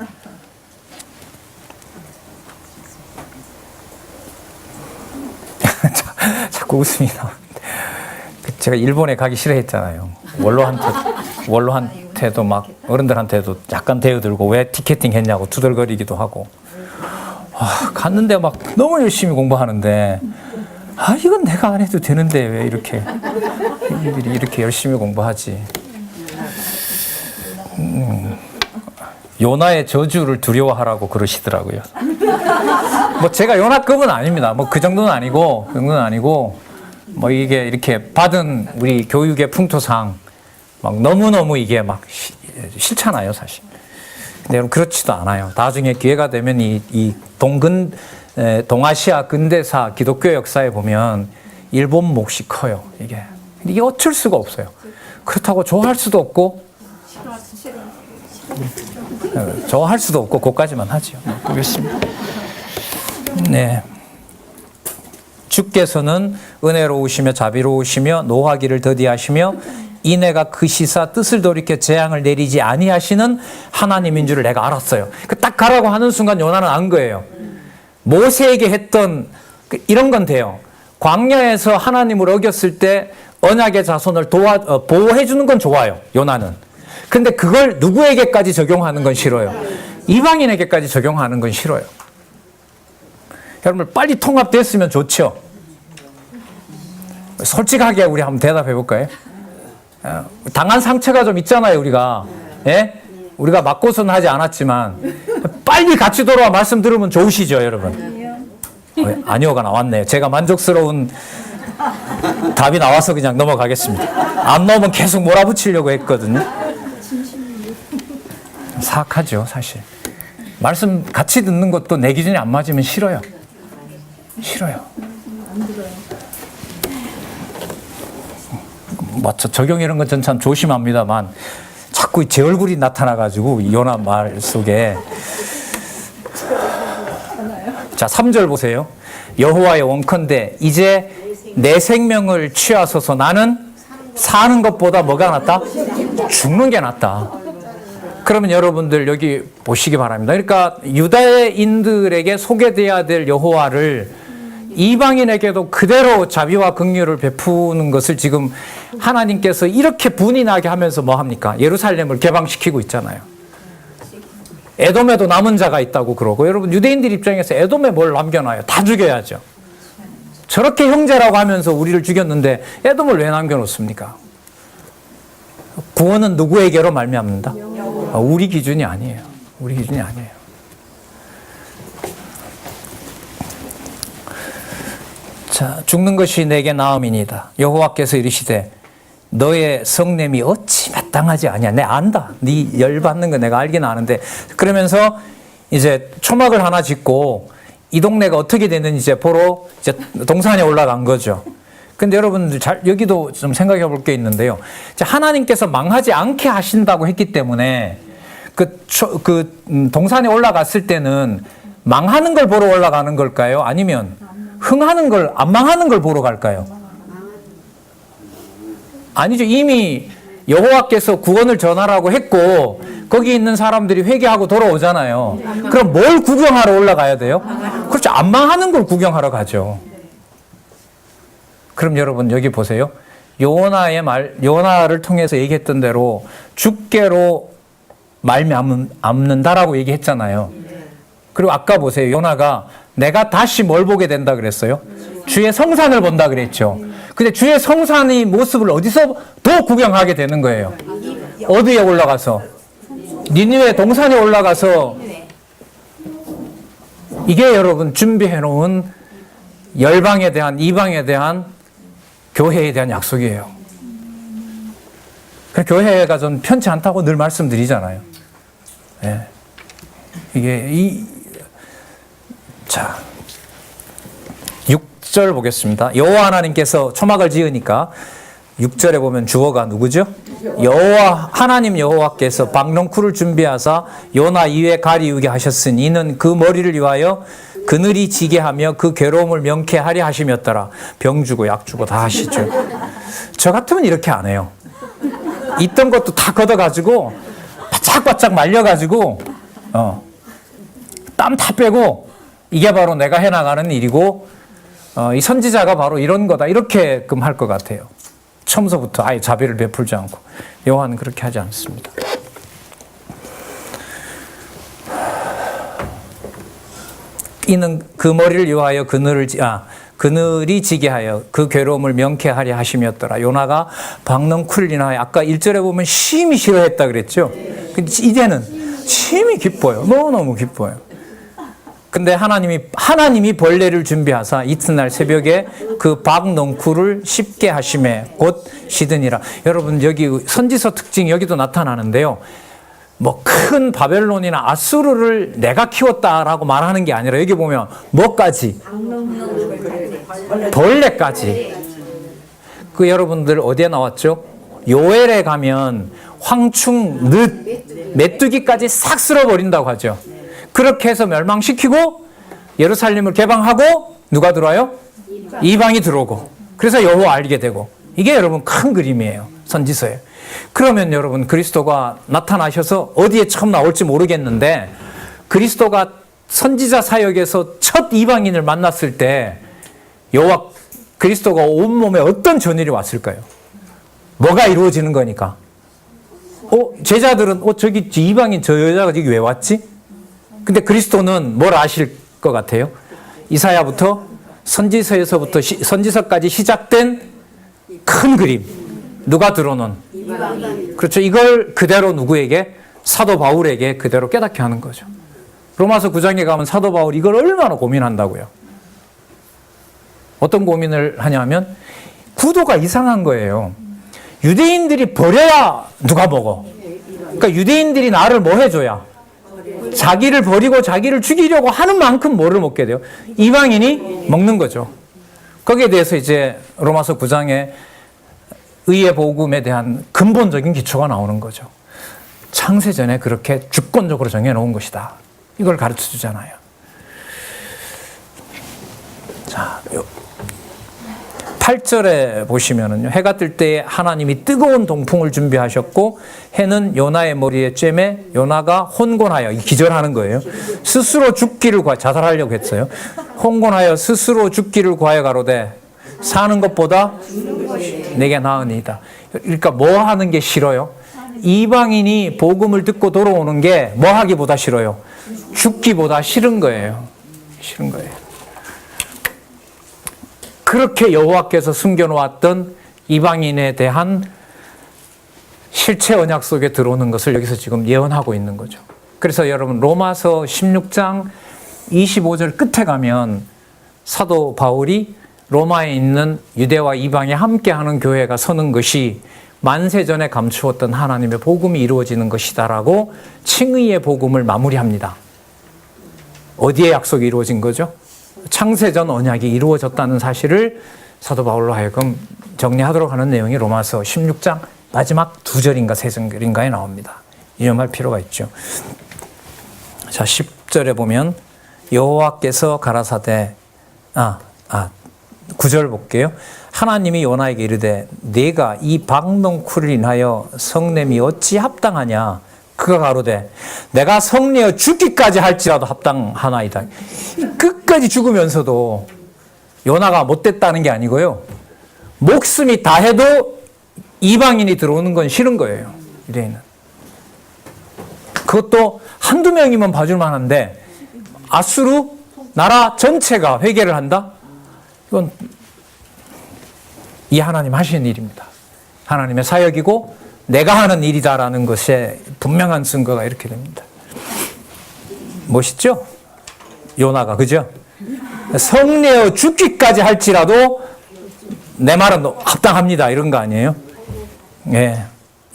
자꾸 웃음이 나오는데. 제가 일본에 가기 싫어했잖아요. 원로한테도 막 어른들한테도 약간 대어들고 왜 티켓팅 했냐고 투덜거리기도 하고. 갔는데 막 너무 열심히 공부하는데 이건 내가 안 해도 되는데 왜 이렇게 이렇게 열심히 공부하지. 요나의 저주를 두려워하라고 그러시더라고요. 뭐 제가 요나급은 아닙니다. 뭐 그 정도는 아니고 뭐 이게 이렇게 받은 우리 교육의 풍토상 막 너무너무 이게 막 싫잖아요, 사실. 근데 여러분 그렇지도 않아요. 나중에 기회가 되면 이 동아시아 근대사 기독교 역사에 보면 일본 몫이 커요. 이게 어쩔 수가 없어요. 그렇다고 좋아할 수도 없고 좋아할 수도 없고 그것까지만 하죠. 그렇습니다. 네. 주께서는 은혜로우시며 자비로우시며 노하기를 더디하시며 이내가 그 시사 뜻을 돌이켜 재앙을 내리지 아니하시는 하나님인 줄을 내가 알았어요. 딱 가라고 하는 순간 요나는 안 거예요. 모세에게 했던 이런 건 돼요. 광야에서 하나님을 어겼을 때 언약의 자손을 보호해 주는 건 좋아요. 요나는. 근데 그걸 누구에게까지 적용하는 건 싫어요. 이방인에게까지 적용하는 건 싫어요. 여러분 빨리 통합됐으면 좋죠. 솔직하게 우리 한번 대답해 볼까요? 당한 상처가 좀 있잖아요, 우리가. 예? 우리가 맞고서는 하지 않았지만 빨리 같이 돌아와 말씀 들으면 좋으시죠, 여러분? 아니요가 나왔네요. 제가 만족스러운 답이 나와서 그냥 넘어가겠습니다. 안 넘으면 계속 몰아붙이려고 했거든요. 사악하죠, 사실. 말씀 같이 듣는 것도 내 기준이 안 맞으면 싫어요. 뭐 적용 이런 건 전 참 조심합니다만 자꾸 제 얼굴이 나타나가지고 요나 말 속에. 자, 3절 보세요. 여호와의 원컨대 이제 내 생명을 취하소서. 나는 사는 것보다 뭐가 낫다? 죽는 게 낫다. 그러면 여러분들 여기 보시기 바랍니다. 그러니까 유다인들에게 소개돼야 될 여호와를 이방인에게도 그대로 자비와 긍휼을 베푸는 것을 지금 하나님께서 이렇게 분이 나게 하면서 뭐 합니까? 예루살렘을 개방시키고 있잖아요. 에돔에도 남은 자가 있다고 그러고, 여러분 유대인들 입장에서 에돔에 뭘 남겨놔요? 다 죽여야죠. 저렇게 형제라고 하면서 우리를 죽였는데 에돔을 왜 남겨놓습니까? 구원은 누구에게로 말미암는다? 우리 기준이 아니에요. 우리 기준이 아니에요. 자, 죽는 것이 내게 나음이니이다. 여호와께서 이르시되 너의 성냄이 어찌 마땅하지 아니야. 내가 안다. 네 열받는 거 내가 알긴 아는데. 그러면서 이제 초막을 하나 짓고 이 동네가 어떻게 됐는지 이제 보러 이제 동산에 올라간 거죠. 근데 여러분들 여기도 좀 생각해 볼 게 있는데요. 하나님께서 망하지 않게 하신다고 했기 때문에 동산에 올라갔을 때는 망하는 걸 보러 올라가는 걸까요? 아니면 흥하는 걸, 안 망하는 걸 보러 갈까요? 아니죠. 이미 여호와께서 구원을 전하라고 했고 거기 있는 사람들이 회개하고 돌아오잖아요. 그럼 뭘 구경하러 올라가야 돼요? 그렇죠. 안 망하는 걸 구경하러 가죠. 그럼 여러분 여기 보세요. 요나를 통해서 얘기했던 대로 주께로 말미암는다라고 얘기했잖아요. 그리고 아까 보세요. 요나가 내가 다시 뭘 보게 된다 그랬어요? 주의 성산을 본다 그랬죠. 근데 주의 성산의 모습을 어디서 더 구경하게 되는 거예요? 어디에 올라가서? 니느웨 동산에 올라가서. 이게 여러분 준비해 놓은 열방에 대한, 이방에 대한, 교회에 대한 약속이에요. 교회가 좀 편치 않다고 늘 말씀드리잖아요. 네. 자, 6절 보겠습니다. 여호와 하나님께서 초막을 지으니까 6절에 보면 주어가 누구죠? 하나님 여호와께서 박농쿨을 준비하사 요나 이에 가리우게 하셨으니 이는 그 머리를 위하여 그늘이 지게 하며 그 괴로움을 명쾌하려 하심이었더라. 병 주고 약 주고 다 하시죠. 저 같으면 이렇게 안 해요. 있던 것도 다 걷어가지고 바짝 바짝바짝 말려가지고 땀 다 빼고 이게 바로 내가 해나가는 일이고 이 선지자가 바로 이런 거다 이렇게끔 할 것 같아요. 처음서부터 아예 자비를 베풀지 않고. 요한은 그렇게 하지 않습니다. 이는 그 머리를 위하여 그늘이 지게 하여 그 괴로움을 명쾌하려 하심이었더라. 요나가 박는 쿨을 인하여 아까 1절에 보면 심히 싫어했다 그랬죠. 근데 이제는 심히 기뻐요. 너무너무 기뻐요. 근데 하나님이 벌레를 준비하사 이튿날 새벽에 그 박넝쿨을 씹게 하심에 곧 시드니라. 여러분 여기 선지서 특징이 여기도 나타나는데요. 뭐 큰 바벨론이나 아수르를 내가 키웠다라고 말하는 게 아니라 여기 보면 뭐까지? 벌레까지. 그 여러분들 어디에 나왔죠? 요엘에 가면 황충, 늑, 메뚜기까지 싹 쓸어버린다고 하죠. 그렇게 해서 멸망시키고 예루살렘을 개방하고 누가 들어와요? 이방이 들어오고. 그래서 여호와 알게 되고. 이게 여러분 큰 그림이에요. 선지서에. 그러면 여러분 그리스도가 나타나셔서 어디에 처음 나올지 모르겠는데 그리스도가 선지자 사역에서 첫 이방인을 만났을 때 여호와 그리스도가 온몸에 어떤 전율이 왔을까요? 뭐가 이루어지는 거니까. 제자들은 저기 이방인 저 여자가 여기 왜 왔지? 근데 그리스도는 뭘 아실 것 같아요? 이사야부터 선지서에서부터 선지서까지 시작된 큰 그림. 누가 들어놓은? 그렇죠. 이걸 그대로 누구에게? 사도 바울에게 그대로 깨닫게 하는 거죠. 로마서 9장에 가면 사도 바울이 이걸 얼마나 고민한다고요. 어떤 고민을 하냐면 구도가 이상한 거예요. 유대인들이 버려야 누가 먹어? 그러니까 유대인들이 나를 뭐 해줘야? 자기를 버리고 자기를 죽이려고 하는 만큼 뭐를 먹게 돼요? 이방인이 먹는 거죠. 거기에 대해서 이제 로마서 9장에 의의 복음에 대한 근본적인 기초가 나오는 거죠. 창세전에 그렇게 주권적으로 정해놓은 것이다. 이걸 가르쳐 주잖아요. 자, 8절에 보시면은요. 해가 뜰 때에 하나님이 뜨거운 동풍을 준비하셨고 해는 요나의 머리에 쬐매 요나가 혼곤하여 기절하는 거예요. 스스로 죽기를 자살하려고 했어요. 혼곤하여 스스로 죽기를 구하여 가로되 사는 것보다 내게 나으니이다. 그러니까 뭐 하는 게 싫어요? 이방인이 복음을 듣고 돌아오는 게 뭐 하기보다 싫어요? 죽기보다 싫은 거예요. 싫은 거예요. 그렇게 여호와께서 숨겨놓았던 이방인에 대한 실체 언약 속에 들어오는 것을 여기서 지금 예언하고 있는 거죠. 그래서 여러분 로마서 16장 25절 끝에 가면 사도 바울이 로마에 있는 유대와 이방이 함께하는 교회가 서는 것이 만세전에 감추었던 하나님의 복음이 이루어지는 것이다라고 칭의의 복음을 마무리합니다. 어디에 약속이 이루어진 거죠? 창세전 언약이 이루어졌다는 사실을 사도 바울로 하여금 정리하도록 하는 내용이 로마서 16장 마지막 2절인가 3절인가에 나옵니다. 유념할 필요가 있죠. 자, 10절에 보면 여호와께서 가라사대 9절 볼게요. 하나님이 요나에게 이르되 네가 이 박넝쿨을 인하여 성냄이 어찌 합당하냐. 그가 가로되 내가 성내어 죽기까지 할지라도 합당하나이다. 끝까지 죽으면서도 요나가 못됐다는 게 아니고요. 목숨이 다해도 이방인이 들어오는 건 싫은 거예요. 유대인은. 그것도 한두 명이면 봐줄 만한데 아수르 나라 전체가 회개를 한다? 이건 이 하나님 하시는 일입니다. 하나님의 사역이고 내가 하는 일이다라는 것에 분명한 증거가 이렇게 됩니다. 멋있죠? 요나가, 그죠? 성내어 죽기까지 할지라도 내 말은 합당합니다. 이런 거 아니에요? 예.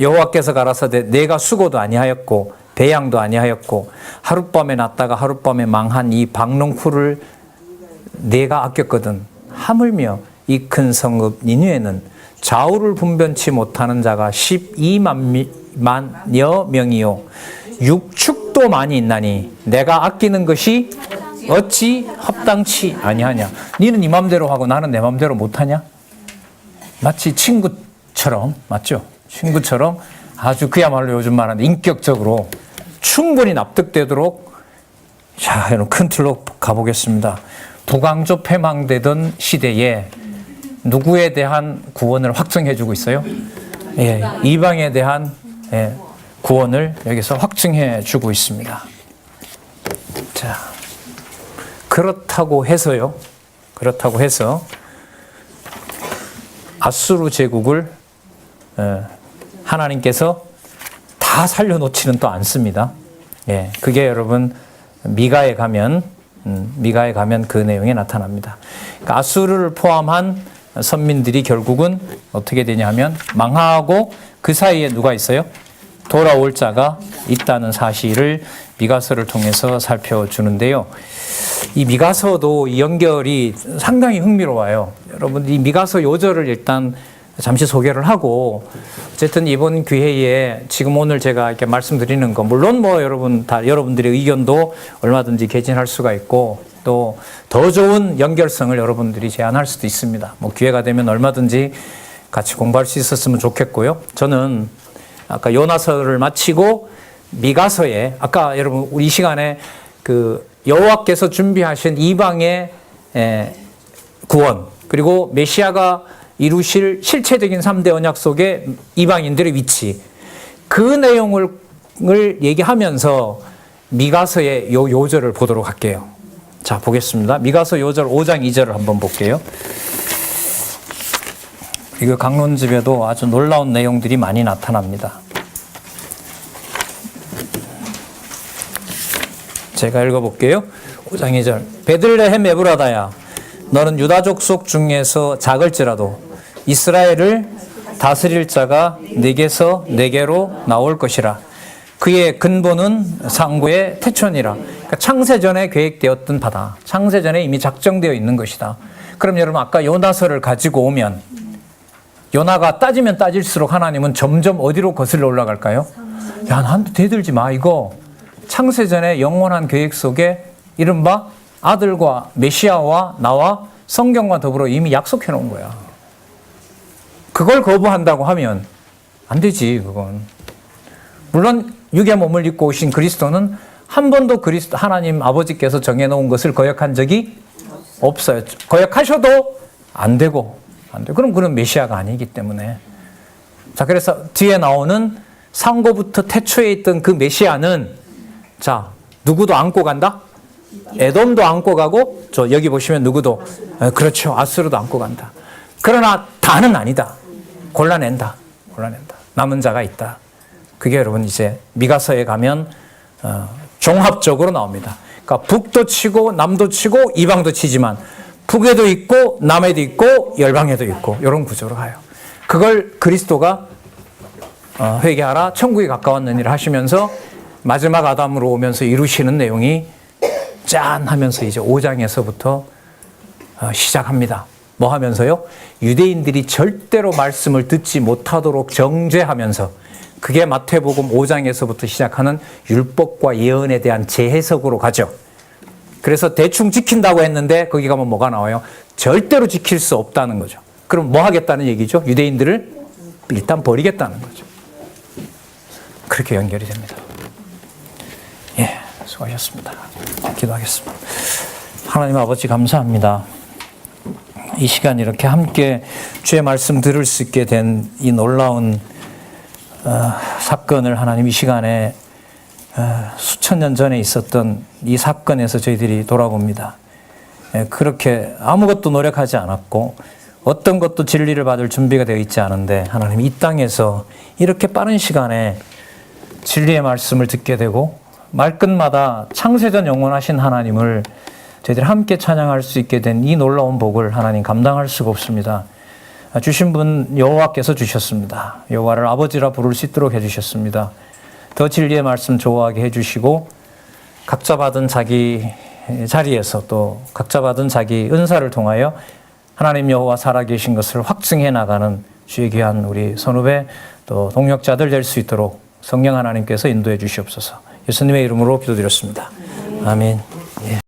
여호와께서 가라사대 내가 수고도 아니하였고 배양도 아니하였고 하룻밤에 났다가 하룻밤에 망한 이 박넝쿨을 내가 아꼈거든. 하물며 이 큰 성읍 니느웨는 좌우를 분변치 못하는 자가 12만여 명이요 육축도 많이 있나니 내가 아끼는 것이 어찌 합당치 아니하냐. 니는 네 맘대로 하고 나는 내 맘대로 못하냐? 마치 친구처럼, 맞죠? 친구처럼 아주 그야말로 요즘 말하는 인격적으로 충분히 납득되도록 자, 여러분 큰 틀로 가보겠습니다. 북왕조 패망되던 시대에 누구에 대한 구원을 확증해주고 있어요? 예, 이방에 대한 구원을 여기서 확증해주고 있습니다. 자, 그렇다고 해서 아수르 제국을 하나님께서 다 살려놓지는 또 않습니다. 예, 그게 여러분 미가에 가면 그 내용이 나타납니다. 그러니까 아수르를 포함한 선민들이 결국은 어떻게 되냐 하면 망하고 그 사이에 누가 있어요? 돌아올 자가 있다는 사실을 미가서를 통해서 살펴주는데요. 이 미가서도 이 연결이 상당히 흥미로워요. 여러분 이 미가서 요절을 일단 잠시 소개를 하고 어쨌든 이번 기회에 지금 오늘 제가 이렇게 말씀드리는 거 물론 뭐 여러분들의 의견도 얼마든지 개진할 수가 있고 또 더 좋은 연결성을 여러분들이 제안할 수도 있습니다. 뭐 기회가 되면 얼마든지 같이 공부할 수 있었으면 좋겠고요. 저는 아까 요나서를 마치고 미가서에 아까 여러분 우리 이 시간에 그 여호와께서 준비하신 이방의 구원 그리고 메시아가 이루실 실체적인 3대 언약 속의 이방인들의 위치 그 내용을 얘기하면서 미가서의 요절을 보도록 할게요. 자 보겠습니다. 미가서 요절 5장 2절을 한번 볼게요. 이거 강론집에도 아주 놀라운 내용들이 많이 나타납니다. 제가 읽어볼게요. 5장 2절 베들레헴 에브라다야 너는 유다 족속 중에서 작을지라도 이스라엘을 다스릴 자가 네게서 네게로 나올 것이라. 그의 근본은 상고의 태초니라. 그러니까 창세전에 계획되었던 바다. 창세전에 이미 작정되어 있는 것이다. 그럼 여러분 아까 요나서를 가지고 오면 요나가 따지면 따질수록 하나님은 점점 어디로 거슬러 올라갈까요? 야, 나한테 대들지 마 이거. 창세전의 영원한 계획 속에 이른바 아들과 메시아와 나와 성경과 더불어 이미 약속해 놓은 거야. 그걸 거부한다고 하면 안 되지, 그건. 물론 육의 몸을 입고 오신 그리스도는 한 번도 하나님 아버지께서 정해놓은 것을 거역한 적이 없어요. 거역하셔도 안 되고. 그럼 그는 메시아가 아니기 때문에. 자, 그래서 뒤에 나오는 상고부터 태초에 있던 그 메시아는 자, 누구도 안고 간다? 에돔도 안고 가고, 여기 보시면 누구도, 그렇죠. 아수르도 안고 간다. 그러나 다는 아니다. 골라낸다. 남은 자가 있다. 그게 여러분 이제 미가서에 가면, 종합적으로 나옵니다. 그러니까 북도 치고, 남도 치고, 이방도 치지만, 북에도 있고, 남에도 있고, 열방에도 있고, 이런 구조로 가요. 그걸 그리스도가, 회개하라, 천국이 가까웠느니라 하시면서, 마지막 아담으로 오면서 이루시는 내용이 짠 하면서 이제 5장에서부터 시작합니다. 뭐 하면서요? 유대인들이 절대로 말씀을 듣지 못하도록 정죄하면서 그게 마태복음 5장에서부터 시작하는 율법과 예언에 대한 재해석으로 가죠. 그래서 대충 지킨다고 했는데 거기 가면 뭐가 나와요? 절대로 지킬 수 없다는 거죠. 그럼 뭐 하겠다는 얘기죠? 유대인들을 일단 버리겠다는 거죠. 그렇게 연결이 됩니다. 예, 수고하셨습니다. 기도하겠습니다. 하나님 아버지 감사합니다. 이 시간 이렇게 함께 주의 말씀 들을 수 있게 된 이 놀라운 사건을 하나님 이 시간에 수천 년 전에 있었던 이 사건에서 저희들이 돌아봅니다. 그렇게 아무것도 노력하지 않았고 어떤 것도 진리를 받을 준비가 되어 있지 않은데 하나님 이 땅에서 이렇게 빠른 시간에 진리의 말씀을 듣게 되고 말끝마다 창세전 영원하신 하나님을 저희들이 함께 찬양할 수 있게 된 이 놀라운 복을 하나님 감당할 수가 없습니다. 주신 분 여호와께서 주셨습니다. 여호와를 아버지라 부를 수 있도록 해주셨습니다. 더 진리의 말씀 좋아하게 해주시고 각자 받은 자기 자리에서 또 각자 받은 자기 은사를 통하여 하나님 여호와 살아계신 것을 확증해 나가는 주의 귀한 우리 선후배 또 동역자들 될 수 있도록 성령 하나님께서 인도해 주시옵소서. 예수님의 이름으로 기도드렸습니다. 아멘.